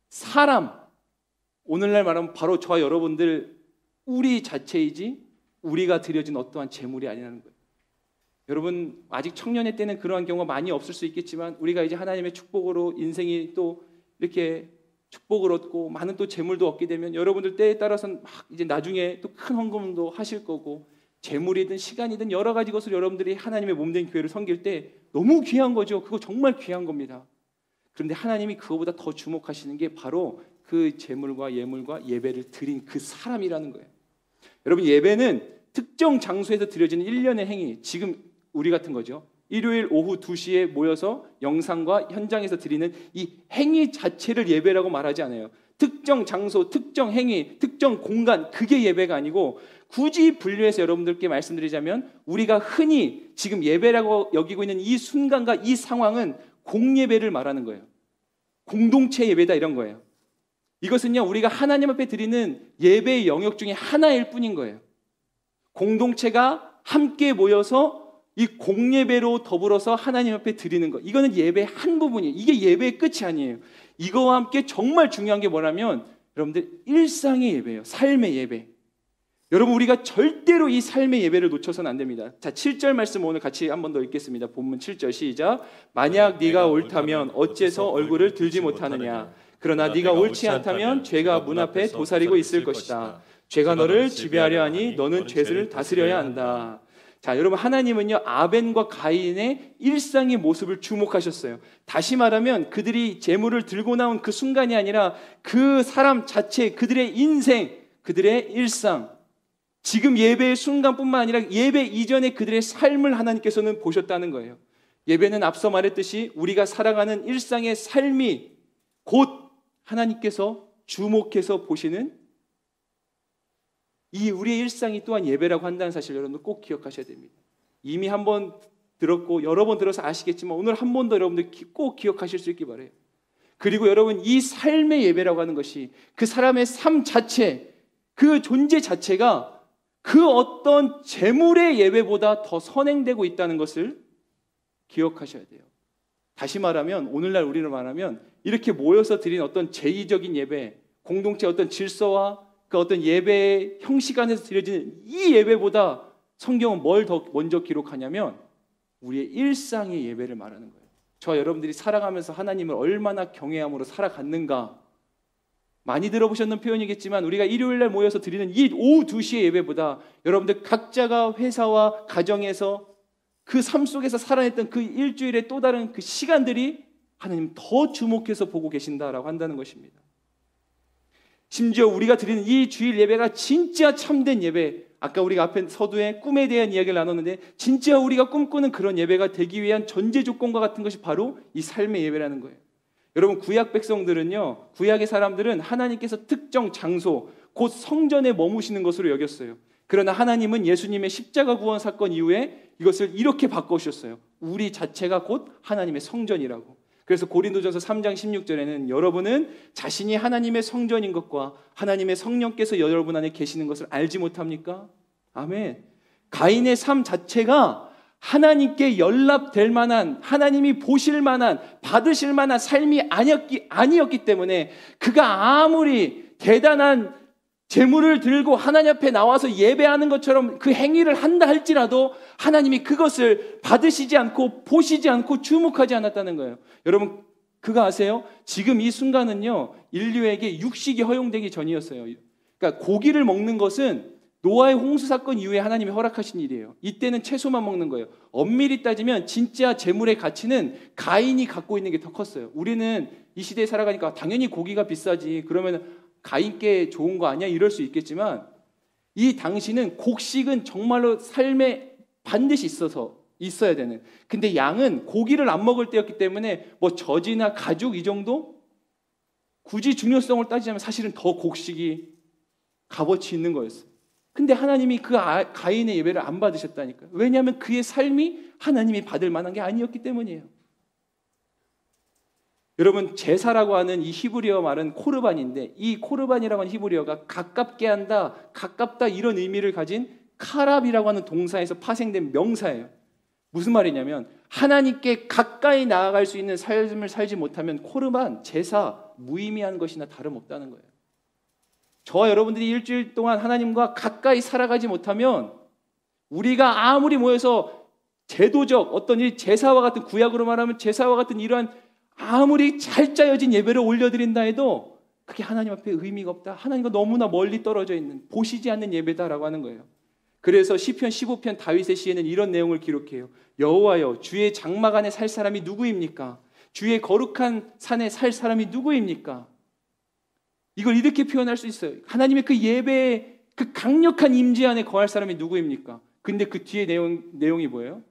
사람, 오늘날 말하면 바로 저와 여러분들 우리 자체이지 우리가 드려진 어떠한 제물이 아니라는 거예요. 여러분, 아직 청년의 때는 그러한 경우가 많이 없을 수 있겠지만 우리가 이제 하나님의 축복으로 인생이 또 이렇게 축복을 얻고 많은 또 재물도 얻게 되면 여러분들 때에 따라서는 막 이제 나중에 또 큰 헌금도 하실 거고, 재물이든 시간이든 여러 가지 것을 여러분들이 하나님의 몸된 교회를 섬길 때 너무 귀한 거죠. 그거 정말 귀한 겁니다. 그런데 하나님이 그거보다 더 주목하시는 게 바로 그 재물과 예물과 예배를 드린 그 사람이라는 거예요. 여러분, 예배는 특정 장소에서 드려지는 일련의 행위, 지금 우리 같은 거죠. 일요일 오후 2시에 모여서 영상과 현장에서 드리는 이 행위 자체를 예배라고 말하지 않아요. 특정 장소, 특정 행위, 특정 공간, 그게 예배가 아니고, 굳이 분류해서 여러분들께 말씀드리자면 우리가 흔히 지금 예배라고 여기고 있는 이 순간과 이 상황은 공예배를 말하는 거예요. 공동체 예배다, 이런 거예요. 이것은요, 우리가 하나님 앞에 드리는 예배의 영역 중에 하나일 뿐인 거예요. 공동체가 함께 모여서 이 공예배로 더불어서 하나님 앞에 드리는 것, 이거는 예배의 한 부분이에요. 이게 예배의 끝이 아니에요. 이거와 함께 정말 중요한 게 뭐냐면 여러분들 일상의 예배예요. 삶의 예배. 여러분, 우리가 절대로 이 삶의 예배를 놓쳐서는 안 됩니다. 자, 7절 말씀 오늘 같이 한 번 더 읽겠습니다. 본문 7절 시작. 만약 네가 옳다면 어째서 얼굴을 들지 못하느냐? 그러나 네가 옳지 않다면 죄가 문 앞에 도사리고 있을 것이다. 죄가 너를 지배하려 하니 너는 죄를 다스려야 한다. 자, 여러분, 하나님은요 아벨과 가인의 일상의 모습을 주목하셨어요. 다시 말하면 그들이 제물을 들고 나온 그 순간이 아니라 그 사람 자체, 그들의 인생, 그들의 일상, 지금 예배의 순간뿐만 아니라 예배 이전에 그들의 삶을 하나님께서는 보셨다는 거예요. 예배는 앞서 말했듯이 우리가 살아가는 일상의 삶이 곧 하나님께서 주목해서 보시는 이 우리의 일상이 또한 예배라고 한다는 사실 여러분들 꼭 기억하셔야 됩니다. 이미 한 번 들었고 여러 번 들어서 아시겠지만 오늘 한 번 더 여러분들 꼭 기억하실 수 있기 바라요. 그리고 여러분, 이 삶의 예배라고 하는 것이 그 사람의 삶 자체, 그 존재 자체가 그 어떤 재물의 예배보다 더 선행되고 있다는 것을 기억하셔야 돼요. 다시 말하면, 오늘날 우리로 말하면 이렇게 모여서 드린 어떤 제의적인 예배, 공동체 어떤 질서와 그 어떤 예배의 형식 안에서 드려지는 이 예배보다 성경은 뭘 더 먼저 기록하냐면 우리의 일상의 예배를 말하는 거예요. 저와 여러분들이 살아가면서 하나님을 얼마나 경외함으로 살아갔는가, 많이 들어보셨는 표현이겠지만 우리가 일요일날 모여서 드리는 이 오후 2시의 예배보다 여러분들 각자가 회사와 가정에서 그 삶 속에서 살아냈던 그 일주일의 또 다른 그 시간들이 하나님 더 주목해서 보고 계신다라고 한다는 것입니다. 심지어 우리가 드리는 이 주일 예배가 진짜 참된 예배, 아까 우리가 앞에 서두에 꿈에 대한 이야기를 나눴는데 진짜 우리가 꿈꾸는 그런 예배가 되기 위한 전제 조건과 같은 것이 바로 이 삶의 예배라는 거예요. 여러분, 구약 백성들은요, 구약의 사람들은 하나님께서 특정 장소, 곧 성전에 머무시는 것으로 여겼어요. 그러나 하나님은 예수님의 십자가 구원 사건 이후에 이것을 이렇게 바꿔주셨어요. 우리 자체가 곧 하나님의 성전이라고. 그래서 고린도전서 3장 16절에는 여러분은 자신이 하나님의 성전인 것과 하나님의 성령께서 여러분 안에 계시는 것을 알지 못합니까? 아멘. 가인의 삶 자체가 하나님께 연락될 만한, 하나님이 보실 만한, 받으실 만한 삶이 아니었기 때문에 그가 아무리 대단한 제물을 들고 하나님 앞에 나와서 예배하는 것처럼 그 행위를 한다 할지라도 하나님이 그것을 받으시지 않고 보시지 않고 주목하지 않았다는 거예요. 여러분, 그거 아세요? 지금 이 순간은요, 인류에게 육식이 허용되기 전이었어요. 그러니까 고기를 먹는 것은 노아의 홍수 사건 이후에 하나님이 허락하신 일이에요. 이때는 채소만 먹는 거예요. 엄밀히 따지면 진짜 재물의 가치는 가인이 갖고 있는 게 더 컸어요. 우리는 이 시대에 살아가니까 당연히 고기가 비싸지, 그러면 가인께 좋은 거 아니야? 이럴 수 있겠지만 이 당시는 곡식은 정말로 삶에 반드시 있어야 되는. 근데 양은 고기를 안 먹을 때였기 때문에 뭐 젖이나 가죽 이 정도? 굳이 중요성을 따지자면 사실은 더 곡식이 값어치 있는 거였어요. 근데 하나님이 그 가인의 예배를 안 받으셨다니까요. 왜냐하면 그의 삶이 하나님이 받을 만한 게 아니었기 때문이에요. 여러분, 제사라고 하는 이 히브리어 말은 코르반인데, 이 코르반이라고 하는 히브리어가 가깝게 한다, 가깝다 이런 의미를 가진 카랍이라고 하는 동사에서 파생된 명사예요. 무슨 말이냐면 하나님께 가까이 나아갈 수 있는 삶을 살지 못하면 코르반, 제사, 무의미한 것이나 다름없다는 거예요. 저와 여러분들이 일주일 동안 하나님과 가까이 살아가지 못하면 우리가 아무리 모여서 제도적 어떤 이 제사와 같은, 구약으로 말하면 제사와 같은 이러한 아무리 잘 짜여진 예배를 올려드린다 해도 그게 하나님 앞에 의미가 없다. 하나님과 너무나 멀리 떨어져 있는, 보시지 않는 예배다라고 하는 거예요. 그래서 시편 15편 다윗의 시에는 이런 내용을 기록해요. 여호와여, 주의 장막 안에 살 사람이 누구입니까? 주의 거룩한 산에 살 사람이 누구입니까? 이걸 이렇게 표현할 수 있어요. 하나님의 그 예배의 그 강력한 임재 안에 거할 사람이 누구입니까? 근데 그 뒤에 내용이 뭐예요?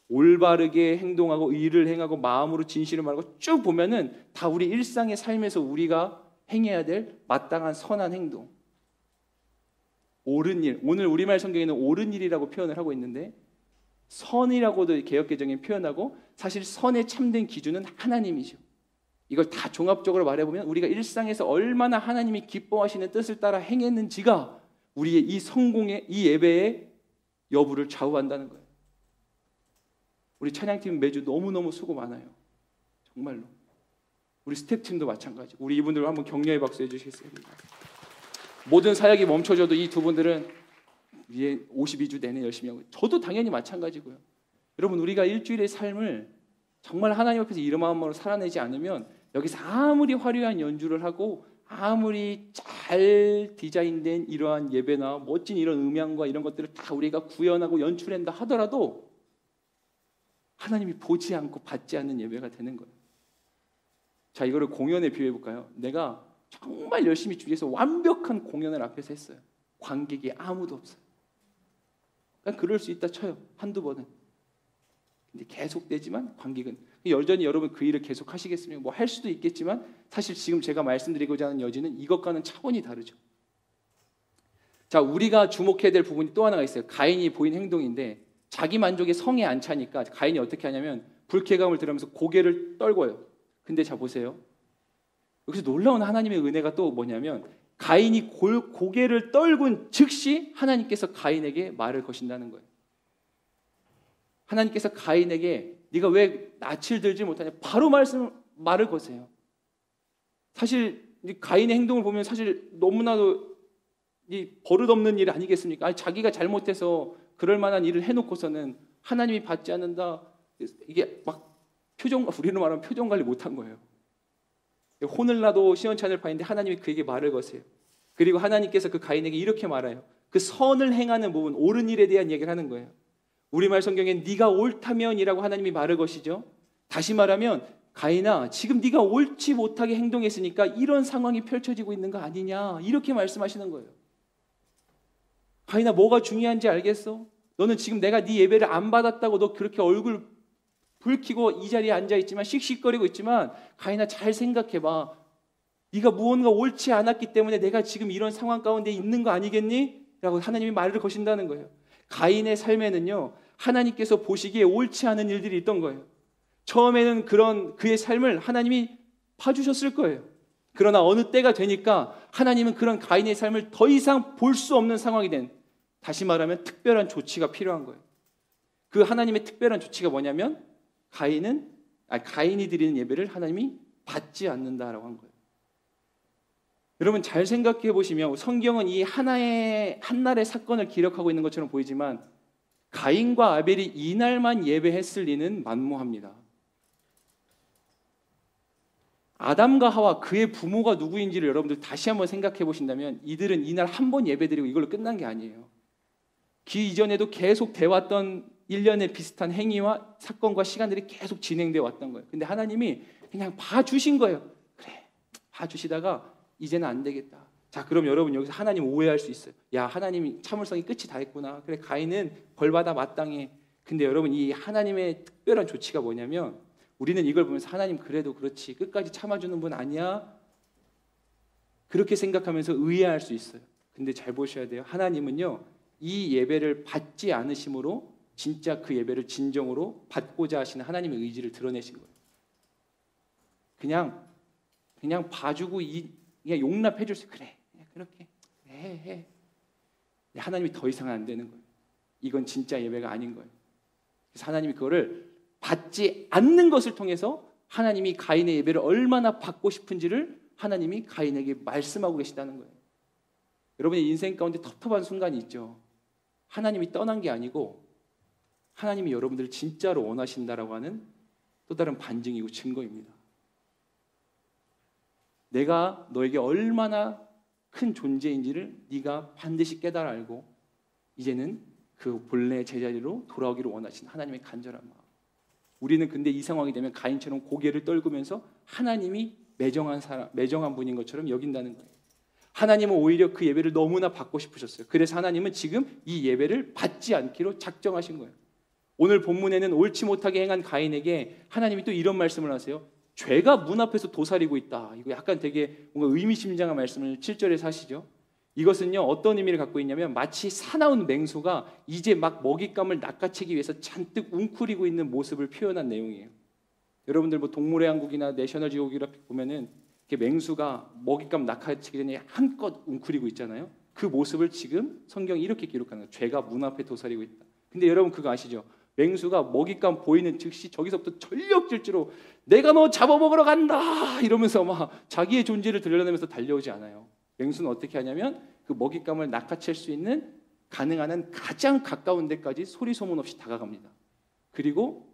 올바르게 행동하고 의를 행하고 마음으로 진실을 말하고 쭉 보면은 다 우리 일상의 삶에서 우리가 행해야 될 마땅한 선한 행동, 옳은 일. 오늘 우리말 성경에는 옳은 일이라고 표현을 하고 있는데 선이라고도 개역개정에 표현하고, 사실 선의 참된 기준은 하나님이죠. 이걸 다 종합적으로 말해보면 우리가 일상에서 얼마나 하나님이 기뻐하시는 뜻을 따라 행했는지가 우리의 이 성공의, 이 예배의 여부를 좌우한다는 거예요. 우리 찬양팀 매주 너무너무 수고 많아요. 정말로. 우리 스태프팀도 마찬가지. 우리 이분들 한번 격려의 박수 해주시겠습니다. 모든 사역이 멈춰져도 이 두 분들은 위에 52주 내내 열심히 하고, 저도 당연히 마찬가지고요. 여러분, 우리가 일주일의 삶을 정말 하나님 앞에서 이런 마음으로 살아내지 않으면 여기서 아무리 화려한 연주를 하고 아무리 잘 디자인된 이러한 예배나 멋진 이런 음향과 이런 것들을 다 우리가 구현하고 연출한다 하더라도 하나님이 보지 않고 받지 않는 예배가 되는 거예요. 자, 이거를 공연에 비유해 볼까요? 내가 정말 열심히 주위에서 완벽한 공연을 앞에서 했어요. 관객이 아무도 없어요. 그러니까 그럴 수 있다 쳐요. 한두 번은. 근데 계속되지만 관객은, 여전히 여러분 그 일을 계속 하시겠습니까? 뭐 할 수도 있겠지만 사실 지금 제가 말씀드리고자 하는 여지는 이것과는 차원이 다르죠. 자, 우리가 주목해야 될 부분이 또 하나가 있어요. 가인이 보인 행동인데, 자기 만족에 성에 안 차니까 가인이 어떻게 하냐면 불쾌감을 들으면서 고개를 떨궈요. 근데 자 보세요. 여기서 놀라운 하나님의 은혜가 또 뭐냐면 가인이 고개를 떨군 즉시 하나님께서 가인에게 말을 거신다는 거예요. 하나님께서 가인에게 네가 왜 낯을 들지 못하냐, 바로 말을 거세요. 사실 가인의 행동을 보면 사실 너무나도 이 버릇없는 일 아니겠습니까? 아니, 자기가 잘못해서 그럴 만한 일을 해놓고서는 하나님이 받지 않는다. 이게 막 우리로 말하면 표정 관리 못한 거예요. 혼을 나도 시원찮을 바인데 하나님이 그에게 말을 거세요. 그리고 하나님께서 그 가인에게 이렇게 말해요. 그 선을 행하는 부분, 옳은 일에 대한 얘기를 하는 거예요. 우리말 성경엔 네가 옳다면이라고 하나님이 말을 거시죠. 다시 말하면 가인아, 지금 네가 옳지 못하게 행동했으니까 이런 상황이 펼쳐지고 있는 거 아니냐, 이렇게 말씀하시는 거예요. 가인아, 뭐가 중요한지 알겠어? 너는 지금 내가 네 예배를 안 받았다고 너 그렇게 얼굴 붉히고 이 자리에 앉아있지만, 씩씩거리고 있지만, 가인아 잘 생각해봐. 네가 무언가 옳지 않았기 때문에 내가 지금 이런 상황 가운데 있는 거 아니겠니? 라고 하나님이 말을 거신다는 거예요. 가인의 삶에는요, 하나님께서 보시기에 옳지 않은 일들이 있던 거예요. 처음에는 그런 그의 삶을 하나님이 봐주셨을 거예요. 그러나 어느 때가 되니까 하나님은 그런 가인의 삶을 더 이상 볼 수 없는 상황이 된, 다시 말하면 특별한 조치가 필요한 거예요. 그 하나님의 특별한 조치가 뭐냐면 가인이 드리는 예배를 하나님이 받지 않는다라고 한 거예요. 여러분 잘 생각해 보시면 성경은 이 한날의 사건을 기록하고 있는 것처럼 보이지만 가인과 아벨이 이날만 예배했을 리는 만무합니다. 아담과 하와 그의 부모가 누구인지를 여러분들 다시 한번 생각해 보신다면 이들은 이날 한 번 예배드리고 이걸로 끝난 게 아니에요. 그 이전에도 계속 돼왔던 일련의 비슷한 행위와 사건과 시간들이 계속 진행되어 왔던 거예요. 근데 하나님이 그냥 봐주신 거예요. 그래, 봐주시다가 이제는 안 되겠다. 자, 그럼 여러분 여기서 하나님 오해할 수 있어요. 야, 하나님이 참을성이 끝이 다 했구나. 그래, 가인은 벌받아 마땅해. 근데 여러분 이 하나님의 특별한 조치가 뭐냐면 우리는 이걸 보면서 하나님 그래도 그렇지 끝까지 참아주는 분 아니야? 그렇게 생각하면서 의아할 수 있어요. 근데 잘 보셔야 돼요. 하나님은요 이 예배를 받지 않으심으로 진짜 그 예배를 진정으로 받고자 하시는 하나님의 의지를 드러내신 거예요. 그냥 봐주고 그냥 용납해 줄 수, 그래 그냥 그렇게 해. 하나님이 더 이상은 안 되는 거예요. 이건 진짜 예배가 아닌 거예요. 그래서 하나님이 그거를 받지 않는 것을 통해서 하나님이 가인의 예배를 얼마나 받고 싶은지를 하나님이 가인에게 말씀하고 계시다는 거예요. 여러분의 인생 가운데 텁텁한 순간이 있죠. 하나님이 떠난 게 아니고 하나님이 여러분들을 진짜로 원하신다라고 하는 또 다른 반증이고 증거입니다. 내가 너에게 얼마나 큰 존재인지를 네가 반드시 깨달아 알고 이제는 그 본래 제자리로 돌아오기를 원하신 하나님의 간절한 마음. 우리는 근데 이 상황이 되면 가인처럼 고개를 떨구면서 하나님이 매정한 분인 것처럼 여긴다는 거예요. 하나님은 오히려 그 예배를 너무나 받고 싶으셨어요. 그래서 하나님은 지금 이 예배를 받지 않기로 작정하신 거예요. 오늘 본문에는 옳지 못하게 행한 가인에게 하나님이 또 이런 말씀을 하세요. 죄가 문 앞에서 도사리고 있다. 이거 약간 되게 뭔가 의미심장한 말씀을 7절에서 하시죠. 이것은요 어떤 의미를 갖고 있냐면 마치 사나운 맹수가 이제 막 먹잇감을 낚아채기 위해서 잔뜩 웅크리고 있는 모습을 표현한 내용이에요. 여러분들 뭐 동물의 왕국이나 내셔널 지오그래픽 보면은 이렇게 맹수가 먹잇감 낚아채기 전에 한껏 웅크리고 있잖아요. 그 모습을 지금 성경이 이렇게 기록하는 거예요. 죄가 문 앞에 도사리고 있다. 근데 여러분 그거 아시죠? 맹수가 먹잇감 보이는 즉시 저기서부터 전력 질주로 내가 너 잡아먹으러 간다 이러면서 막 자기의 존재를 드러내면서 달려오지 않아요. 맹수는 어떻게 하냐면 그 먹잇감을 낚아챌 수 있는 가능한 한 가장 가까운 데까지 소리 소문 없이 다가갑니다. 그리고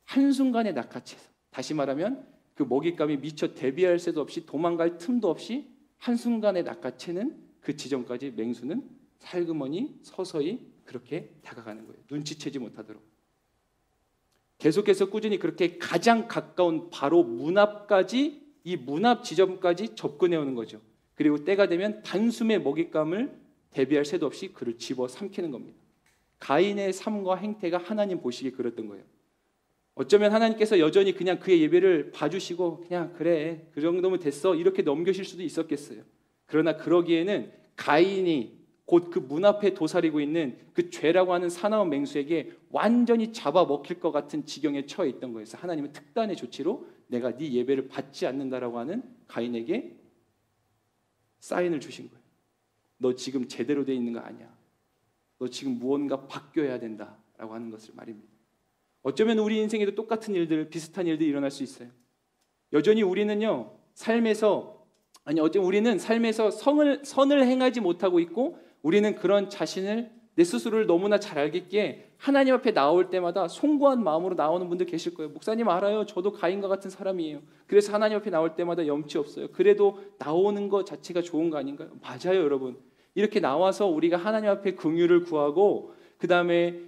한순간에 낚아채서, 다시 말하면 그 먹잇감이 미처 대비할 새도 없이 도망갈 틈도 없이 한순간에 낚아채는 그 지점까지 맹수는 살그머니 서서히 그렇게 다가가는 거예요. 눈치채지 못하도록. 계속해서 꾸준히 그렇게 가장 가까운 바로 문 앞까지, 이 문 앞 지점까지 접근해 오는 거죠. 그리고 때가 되면 단숨에 먹잇감을 대비할 새도 없이 그를 집어삼키는 겁니다. 가인의 삶과 행태가 하나님 보시기에 그랬던 거예요. 어쩌면 하나님께서 여전히 그냥 그의 예배를 봐주시고 그냥 그래 그 정도면 됐어 이렇게 넘기실 수도 있었겠어요. 그러나 그러기에는 가인이 곧 그 문 앞에 도사리고 있는 그 죄라고 하는 사나운 맹수에게 완전히 잡아먹힐 것 같은 지경에 처해 있던 거예요. 그래서 하나님은 특단의 조치로 내가 네 예배를 받지 않는다라고 하는 가인에게 사인을 주신 거예요. 너 지금 제대로 돼 있는 거 아니야. 너 지금 무언가 바뀌어야 된다라고 하는 것을 말입니다. 어쩌면 우리 인생에도 똑같은 일들, 비슷한 일들이 일어날 수 있어요. 여전히 우리는 삶에서 선을 행하지 못하고 있고 우리는 그런 자신을 내 스스로를 너무나 잘 알겠기에 하나님 앞에 나올 때마다 송구한 마음으로 나오는 분들 계실 거예요. 목사님 알아요. 저도 가인과 같은 사람이에요. 그래서 하나님 앞에 나올 때마다 염치 없어요. 그래도 나오는 것 자체가 좋은 거 아닌가요? 맞아요, 여러분. 이렇게 나와서 우리가 하나님 앞에 긍휼을 구하고 그 다음에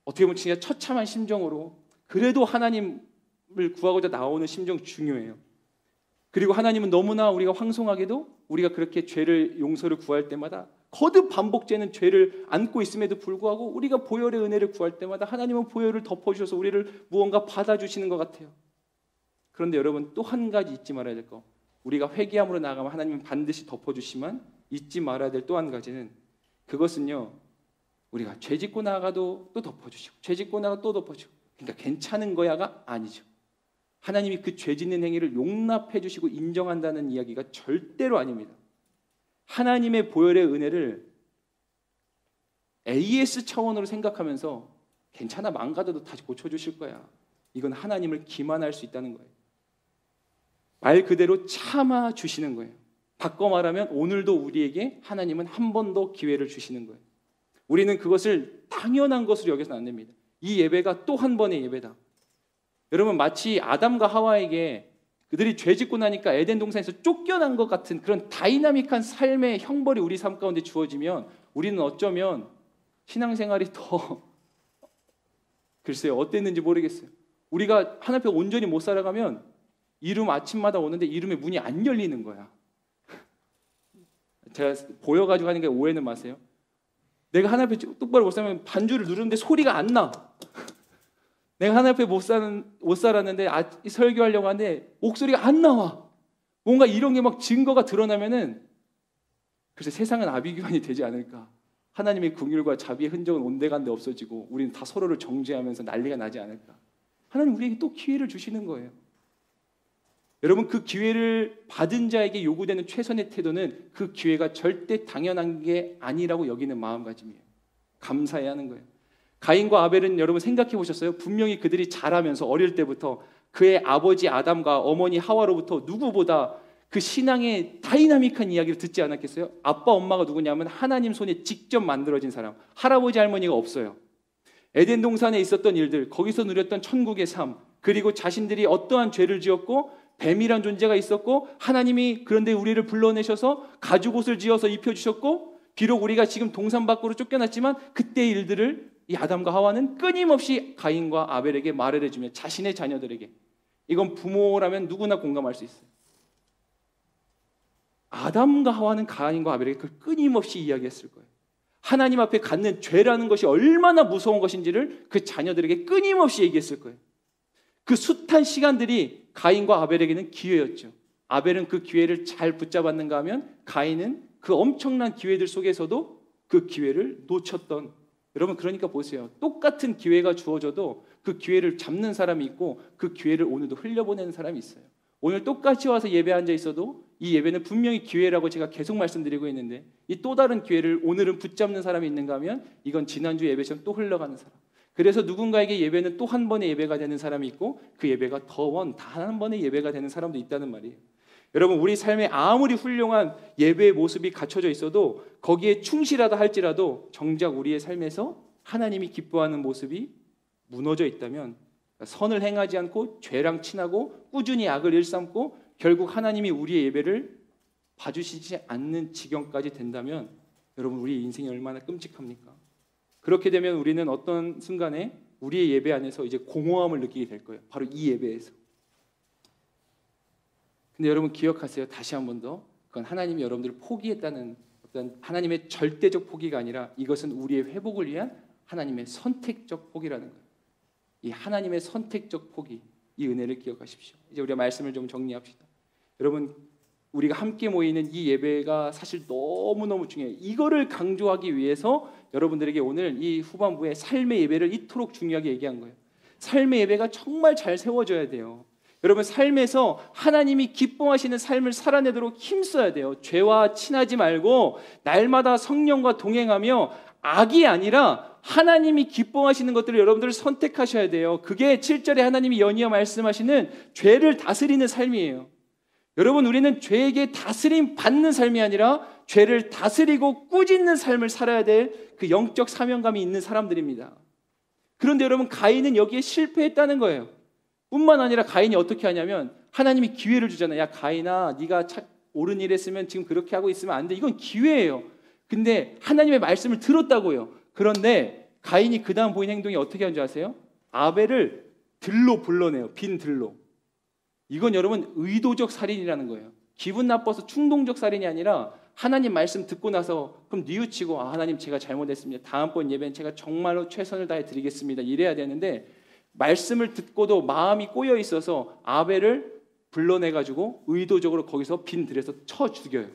어떻게 보면 진짜 처참한 심정으로 그래도 하나님을 구하고자 나오는 심정 중요해요. 그리고 하나님은 너무나 우리가 황송하게도 우리가 그렇게 죄를 용서를 구할 때마다 거듭 반복되는 죄를 안고 있음에도 불구하고 우리가 보혈의 은혜를 구할 때마다 하나님은 보혈을 덮어주셔서 우리를 무언가 받아주시는 것 같아요. 그런데 여러분 또 한 가지 잊지 말아야 될 거, 우리가 회개함으로 나아가면 하나님은 반드시 덮어주시지만 잊지 말아야 될 또 한 가지는 그것은요 우리가 죄 짓고 나가도 또 덮어주시고 죄 짓고 나가 또 덮어주고 그러니까 괜찮은 거야가 아니죠. 하나님이 그 죄 짓는 행위를 용납해 주시고 인정한다는 이야기가 절대로 아닙니다. 하나님의 보혈의 은혜를 AS 차원으로 생각하면서 괜찮아, 망가져도 다시 고쳐주실 거야. 이건 하나님을 기만할 수 있다는 거예요. 말 그대로 참아주시는 거예요. 바꿔 말하면 오늘도 우리에게 하나님은 한 번 더 기회를 주시는 거예요. 우리는 그것을 당연한 것으로 여겨서는 안 됩니다. 이 예배가 또 한 번의 예배다. 여러분, 마치 아담과 하와에게 그들이 죄 짓고 나니까 에덴 동산에서 쫓겨난 것 같은 그런 다이나믹한 삶의 형벌이 우리 삶 가운데 주어지면 우리는 어쩌면 신앙생활이 더 글쎄요, 어땠는지 모르겠어요. 우리가 하나님 앞에 온전히 못 살아가면 이름 아침마다 오는데 이름의 문이 안 열리는 거야. 제가 보여가지고 하는 게 오해는 마세요. 내가 하나님 앞에 똑바로 못 살면 반주를 누르는데 소리가 안 나. 내가 하나님 앞에 못 살았는데 설교하려고 하는데 목소리가 안 나와. 뭔가 이런 게 막 증거가 드러나면은 글쎄 세상은 아비규환이 되지 않을까. 하나님의 긍휼과 자비의 흔적은 온데간데 없어지고 우리는 다 서로를 정죄하면서 난리가 나지 않을까. 하나님 우리에게 또 기회를 주시는 거예요. 여러분, 그 기회를 받은 자에게 요구되는 최선의 태도는 그 기회가 절대 당연한 게 아니라고 여기는 마음가짐이에요. 감사해야 하는 거예요. 가인과 아벨은 여러분 생각해 보셨어요? 분명히 그들이 자라면서 어릴 때부터 그의 아버지 아담과 어머니 하와로부터 누구보다 그 신앙의 다이나믹한 이야기를 듣지 않았겠어요? 아빠 엄마가 누구냐면 하나님 손에 직접 만들어진 사람, 할아버지 할머니가 없어요. 에덴 동산에 있었던 일들, 거기서 누렸던 천국의 삶, 그리고 자신들이 어떠한 죄를 지었고 뱀이란 존재가 있었고 하나님이 그런데 우리를 불러내셔서 가죽옷을 지어서 입혀주셨고 비록 우리가 지금 동산 밖으로 쫓겨났지만 그때의 일들을 이 아담과 하와는 끊임없이 가인과 아벨에게 말을 해주며 자신의 자녀들에게, 이건 부모라면 누구나 공감할 수 있어요. 아담과 하와는 가인과 아벨에게 그걸 끊임없이 이야기했을 거예요. 하나님 앞에 갖는 죄라는 것이 얼마나 무서운 것인지를 그 자녀들에게 끊임없이 얘기했을 거예요. 그 숱한 시간들이 가인과 아벨에게는 기회였죠. 아벨은 그 기회를 잘 붙잡았는가 하면 가인은 그 엄청난 기회들 속에서도 그 기회를 놓쳤던, 여러분 그러니까 보세요. 똑같은 기회가 주어져도 그 기회를 잡는 사람이 있고 그 기회를 오늘도 흘려보내는 사람이 있어요. 오늘 똑같이 와서 예배 앉아 있어도 이 예배는 분명히 기회라고 제가 계속 말씀드리고 있는데 이 또 다른 기회를 오늘은 붙잡는 사람이 있는가 하면 이건 지난주 예배처럼 또 흘러가는 사람. 그래서 누군가에게 예배는 또 한 번의 예배가 되는 사람이 있고 그 예배가 단 한 번의 예배가 되는 사람도 있다는 말이에요. 여러분, 우리 삶에 아무리 훌륭한 예배의 모습이 갖춰져 있어도 거기에 충실하다 할지라도 정작 우리의 삶에서 하나님이 기뻐하는 모습이 무너져 있다면, 선을 행하지 않고 죄랑 친하고 꾸준히 악을 일삼고 결국 하나님이 우리의 예배를 봐주시지 않는 지경까지 된다면 여러분, 우리의 인생이 얼마나 끔찍합니까? 그렇게 되면 우리는 어떤 순간에 우리의 예배 안에서 이제 공허함을 느끼게 될 거예요. 바로 이 예배에서. 근데 여러분 기억하세요. 다시 한 번 더. 그건 하나님이 여러분들을 포기했다는 어떤 하나님의 절대적 포기가 아니라 이것은 우리의 회복을 위한 하나님의 선택적 포기라는 거예요. 이 하나님의 선택적 포기, 이 은혜를 기억하십시오. 이제 우리가 말씀을 좀 정리합시다. 여러분, 우리가 함께 모이는 이 예배가 사실 너무너무 중요해요. 이거를 강조하기 위해서 여러분들에게 오늘 이 후반부에 삶의 예배를 이토록 중요하게 얘기한 거예요. 삶의 예배가 정말 잘 세워져야 돼요. 여러분, 삶에서 하나님이 기뻐하시는 삶을 살아내도록 힘써야 돼요. 죄와 친하지 말고 날마다 성령과 동행하며 악이 아니라 하나님이 기뻐하시는 것들을 여러분들 선택하셔야 돼요. 그게 7절에 하나님이 연이어 말씀하시는 죄를 다스리는 삶이에요. 여러분, 우리는 죄에게 다스림 받는 삶이 아니라 죄를 다스리고 꾸짖는 삶을 살아야 될 그 영적 사명감이 있는 사람들입니다. 그런데 여러분, 가인은 여기에 실패했다는 거예요. 뿐만 아니라 가인이 어떻게 하냐면 하나님이 기회를 주잖아요. 야 가인아, 네가 옳은 일 했으면 지금 그렇게 하고 있으면 안 돼. 이건 기회예요. 근데 하나님의 말씀을 들었다고요. 그런데 가인이 그 다음 보인 행동이 어떻게 하는 줄 아세요? 아벨을 들로 불러내요. 빈 들로. 이건 여러분 의도적 살인이라는 거예요. 기분 나빠서 충동적 살인이 아니라 하나님 말씀 듣고 나서 그럼 뉘우치고 하나님 제가 잘못했습니다. 다음번 예배는 제가 정말로 최선을 다해 드리겠습니다. 이래야 되는데 말씀을 듣고도 마음이 꼬여 있어서 아벨을 불러내가지고 의도적으로 거기서 빈 들에서 쳐 죽여요.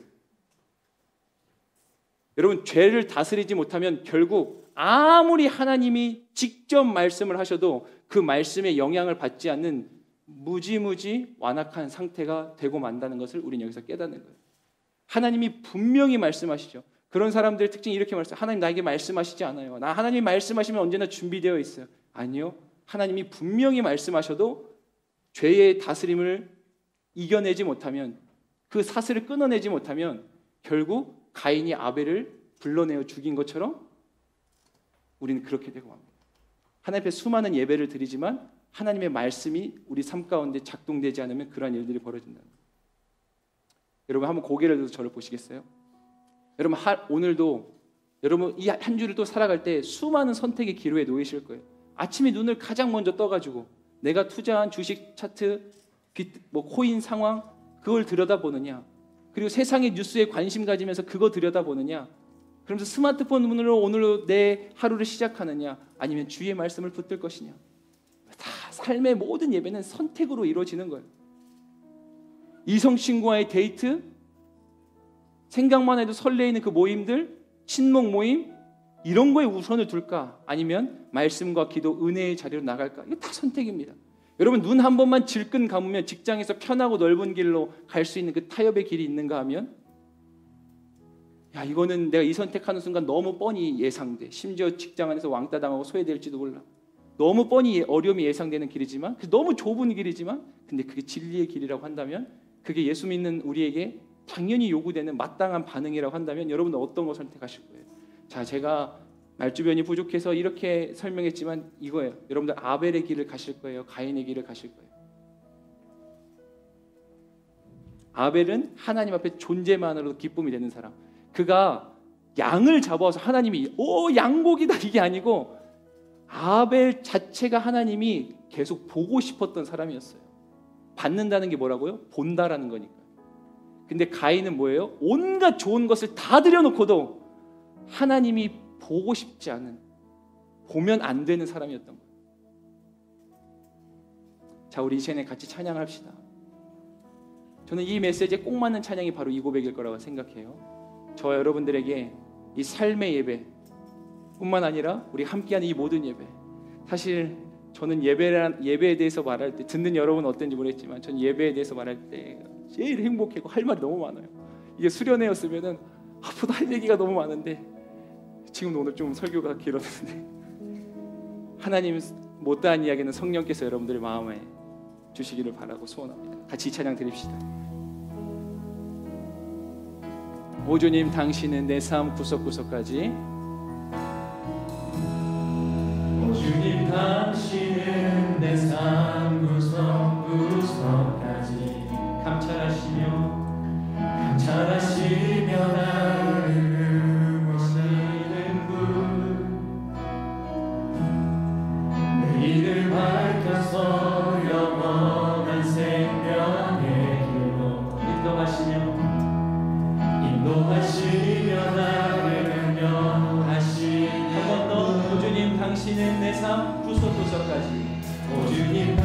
여러분, 죄를 다스리지 못하면 결국 아무리 하나님이 직접 말씀을 하셔도 그 말씀의 영향을 받지 않는 무지무지 완악한 상태가 되고 만다는 것을 우리는 여기서 깨닫는 거예요. 하나님이 분명히 말씀하시죠. 그런 사람들의 특징이 이렇게 말씀해요. 하나님 나에게 말씀하시지 않아요. 나 하나님 말씀하시면 언제나 준비되어 있어요. 아니요. 하나님이 분명히 말씀하셔도 죄의 다스림을 이겨내지 못하면, 그 사슬을 끊어내지 못하면 결국 가인이 아벨을 불러내어 죽인 것처럼 우리는 그렇게 되고 맙니다. 하나님 앞에 수많은 예배를 드리지만 하나님의 말씀이 우리 삶 가운데 작동되지 않으면 그러한 일들이 벌어진다. 여러분 한번 고개를 들어서 저를 보시겠어요? 여러분 오늘도 여러분 이 한 주를 또 살아갈 때 수많은 선택의 기로에 놓이실 거예요. 아침에 눈을 가장 먼저 떠가지고 내가 투자한 주식 차트, 코인 상황 그걸 들여다보느냐, 그리고 세상의 뉴스에 관심 가지면서 그거 들여다보느냐, 그러면서 스마트폰으로 오늘 내 하루를 시작하느냐, 아니면 주의 말씀을 붙들 것이냐. 다 삶의 모든 예배는 선택으로 이루어지는 거예요. 이성 친구와의 데이트, 생각만 해도 설레이는 그 모임들, 친목 모임, 이런 거에 우선을 둘까? 아니면 말씀과 기도, 은혜의 자리로 나갈까? 이거 다 선택입니다. 여러분 눈 한 번만 질끈 감으면 직장에서 편하고 넓은 길로 갈 수 있는 그 타협의 길이 있는가 하면, 야 이거는 내가 이 선택하는 순간 너무 뻔히 예상돼. 심지어 직장 안에서 왕따 당하고 소외될지도 몰라. 너무 뻔히 어려움이 예상되는 길이지만, 너무 좁은 길이지만, 근데 그게 진리의 길이라고 한다면, 그게 예수 믿는 우리에게 당연히 요구되는 마땅한 반응이라고 한다면 여러분은 어떤 거 선택하실 거예요? 자, 제가 말주변이 부족해서 이렇게 설명했지만 이거예요. 여러분들 아벨의 길을 가실 거예요? 가인의 길을 가실 거예요? 아벨은 하나님 앞에 존재만으로도 기쁨이 되는 사람. 그가 양을 잡아서 하나님이 양고기다 이게 아니고 아벨 자체가 하나님이 계속 보고 싶었던 사람이었어요. 받는다는 게 뭐라고요? 본다라는 거니까. 근데 가인은 뭐예요? 온갖 좋은 것을 다 들여놓고도 하나님이 보고 싶지 않은, 보면 안 되는 사람이었던 거예요. 자, 우리 이제는 같이 찬양합시다. 저는 이 메시지에 꼭 맞는 찬양이 바로 이 고백일 거라고 생각해요. 저와 여러분들에게 이 삶의 예배 뿐만 아니라 우리 함께하는 이 모든 예배, 사실 저는 예배에 대해서 말할 때, 듣는 여러분은 어떤지 모르겠지만 전 예배에 대해서 말할 때 제일 행복하고 할 말이 너무 많아요. 이게 수련회였으면은 앞으로 할 얘기가 너무 많은데, 지금 오늘 좀 설교가 길었는데 하나님 못다한 이야기는 성령께서 여러분들의 마음에 주시기를 바라고 소원합니다. 같이 이 찬양 드립시다. 오 주님, 당신은 내 삶 구석구석까지, 오 주님, 당신은 내 삶 구석구석까지 감찰하시며 나를 응원하시는 분, 너희를 밝혀서 영원한 생명의 길로 인도하시며 나를 인도하시는 분. 오 주님, 당신은 내 삶 구석구석까지, 오 주님,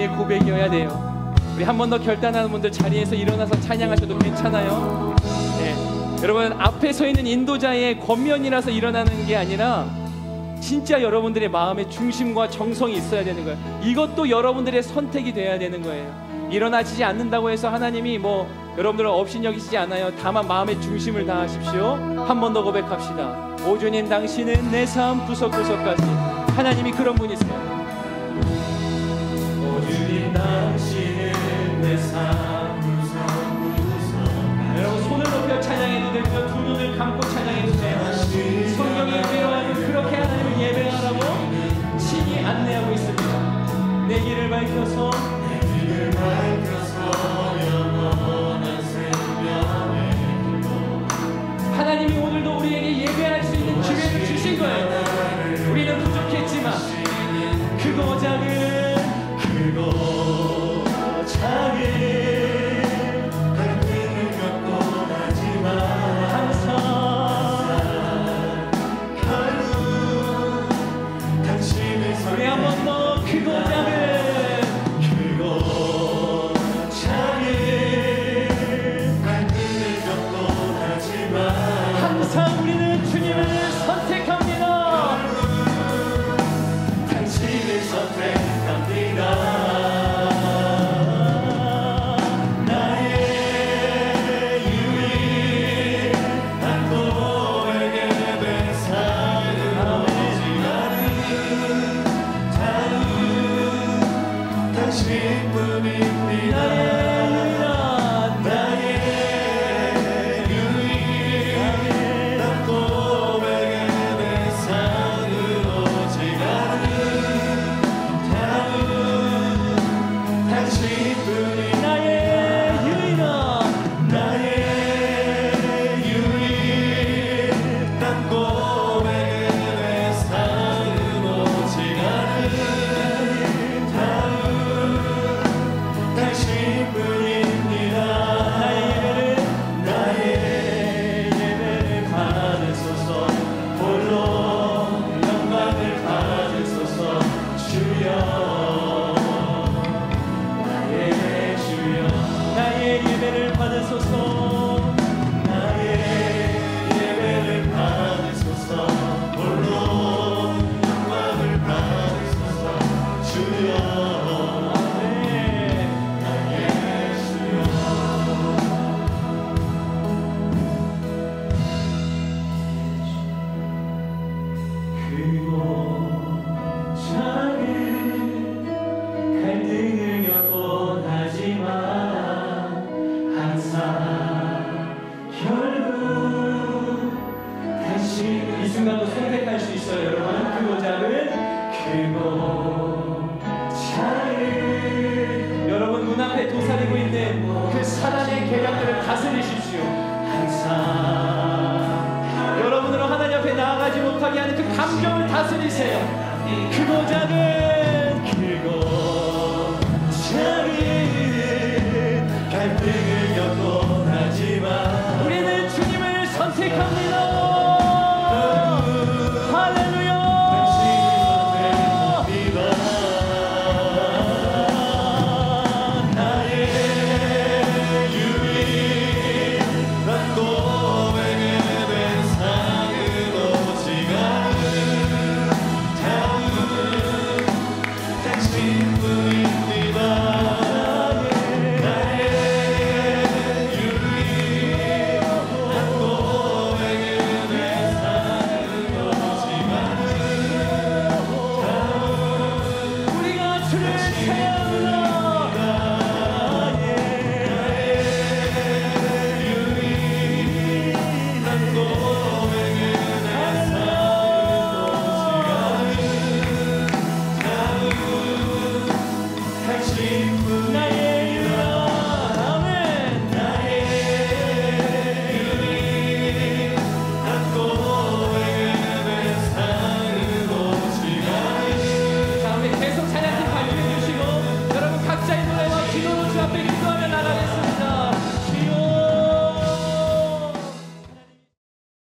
우리의 고백이어야 돼요. 우리 한 번 더 결단하는 분들 자리에서 일어나서 찬양하셔도 괜찮아요. 네. 여러분, 앞에 서 있는 인도자의 권면이라서 일어나는 게 아니라 진짜 여러분들의 마음의 중심과 정성이 있어야 되는 거예요. 이것도 여러분들의 선택이 돼야 되는 거예요. 일어나지지 않는다고 해서 하나님이 뭐 여러분들을 업신여기시지 않아요. 다만 마음의 중심을 다하십시오. 한 번 더 고백합시다. 오 주님, 당신은 내 삶 구석구석까지. 하나님이 그런 분이세요. 오 주님, 당신은 내 삶 구석구석. 여러분, 손을 높여 찬양해도 되고요, 두 눈을 감고 찬양해도 돼요. 성경이 우리와 그렇게 하나님을 예배하라고 친히 안내하고 있습니다. 내 길을 밝혀서 영원한 생명의 길로. 하나님이 오늘도 우리에게 예배할 수 있는 기회를 주신 거예요. 우리는 부족했지만 크고 작은 갈등을 겪고 나지만 항상 결국 당신의 우리 한 번 더 크고 작은 갈등을 겪고 나지만 항상 우리는 주님을 선택합니다. 당신을 선택합니다. 여러분, 눈앞에 도사리고 있는 그 사단의 계략들을 다스리십시오. 항상 여러분으로 하나님 앞에 나아가지 못하게 하는 그 감정을 다스리세요. 크고 작은 갈등을 겪고 나지만 우리는 주님을 선택합니다.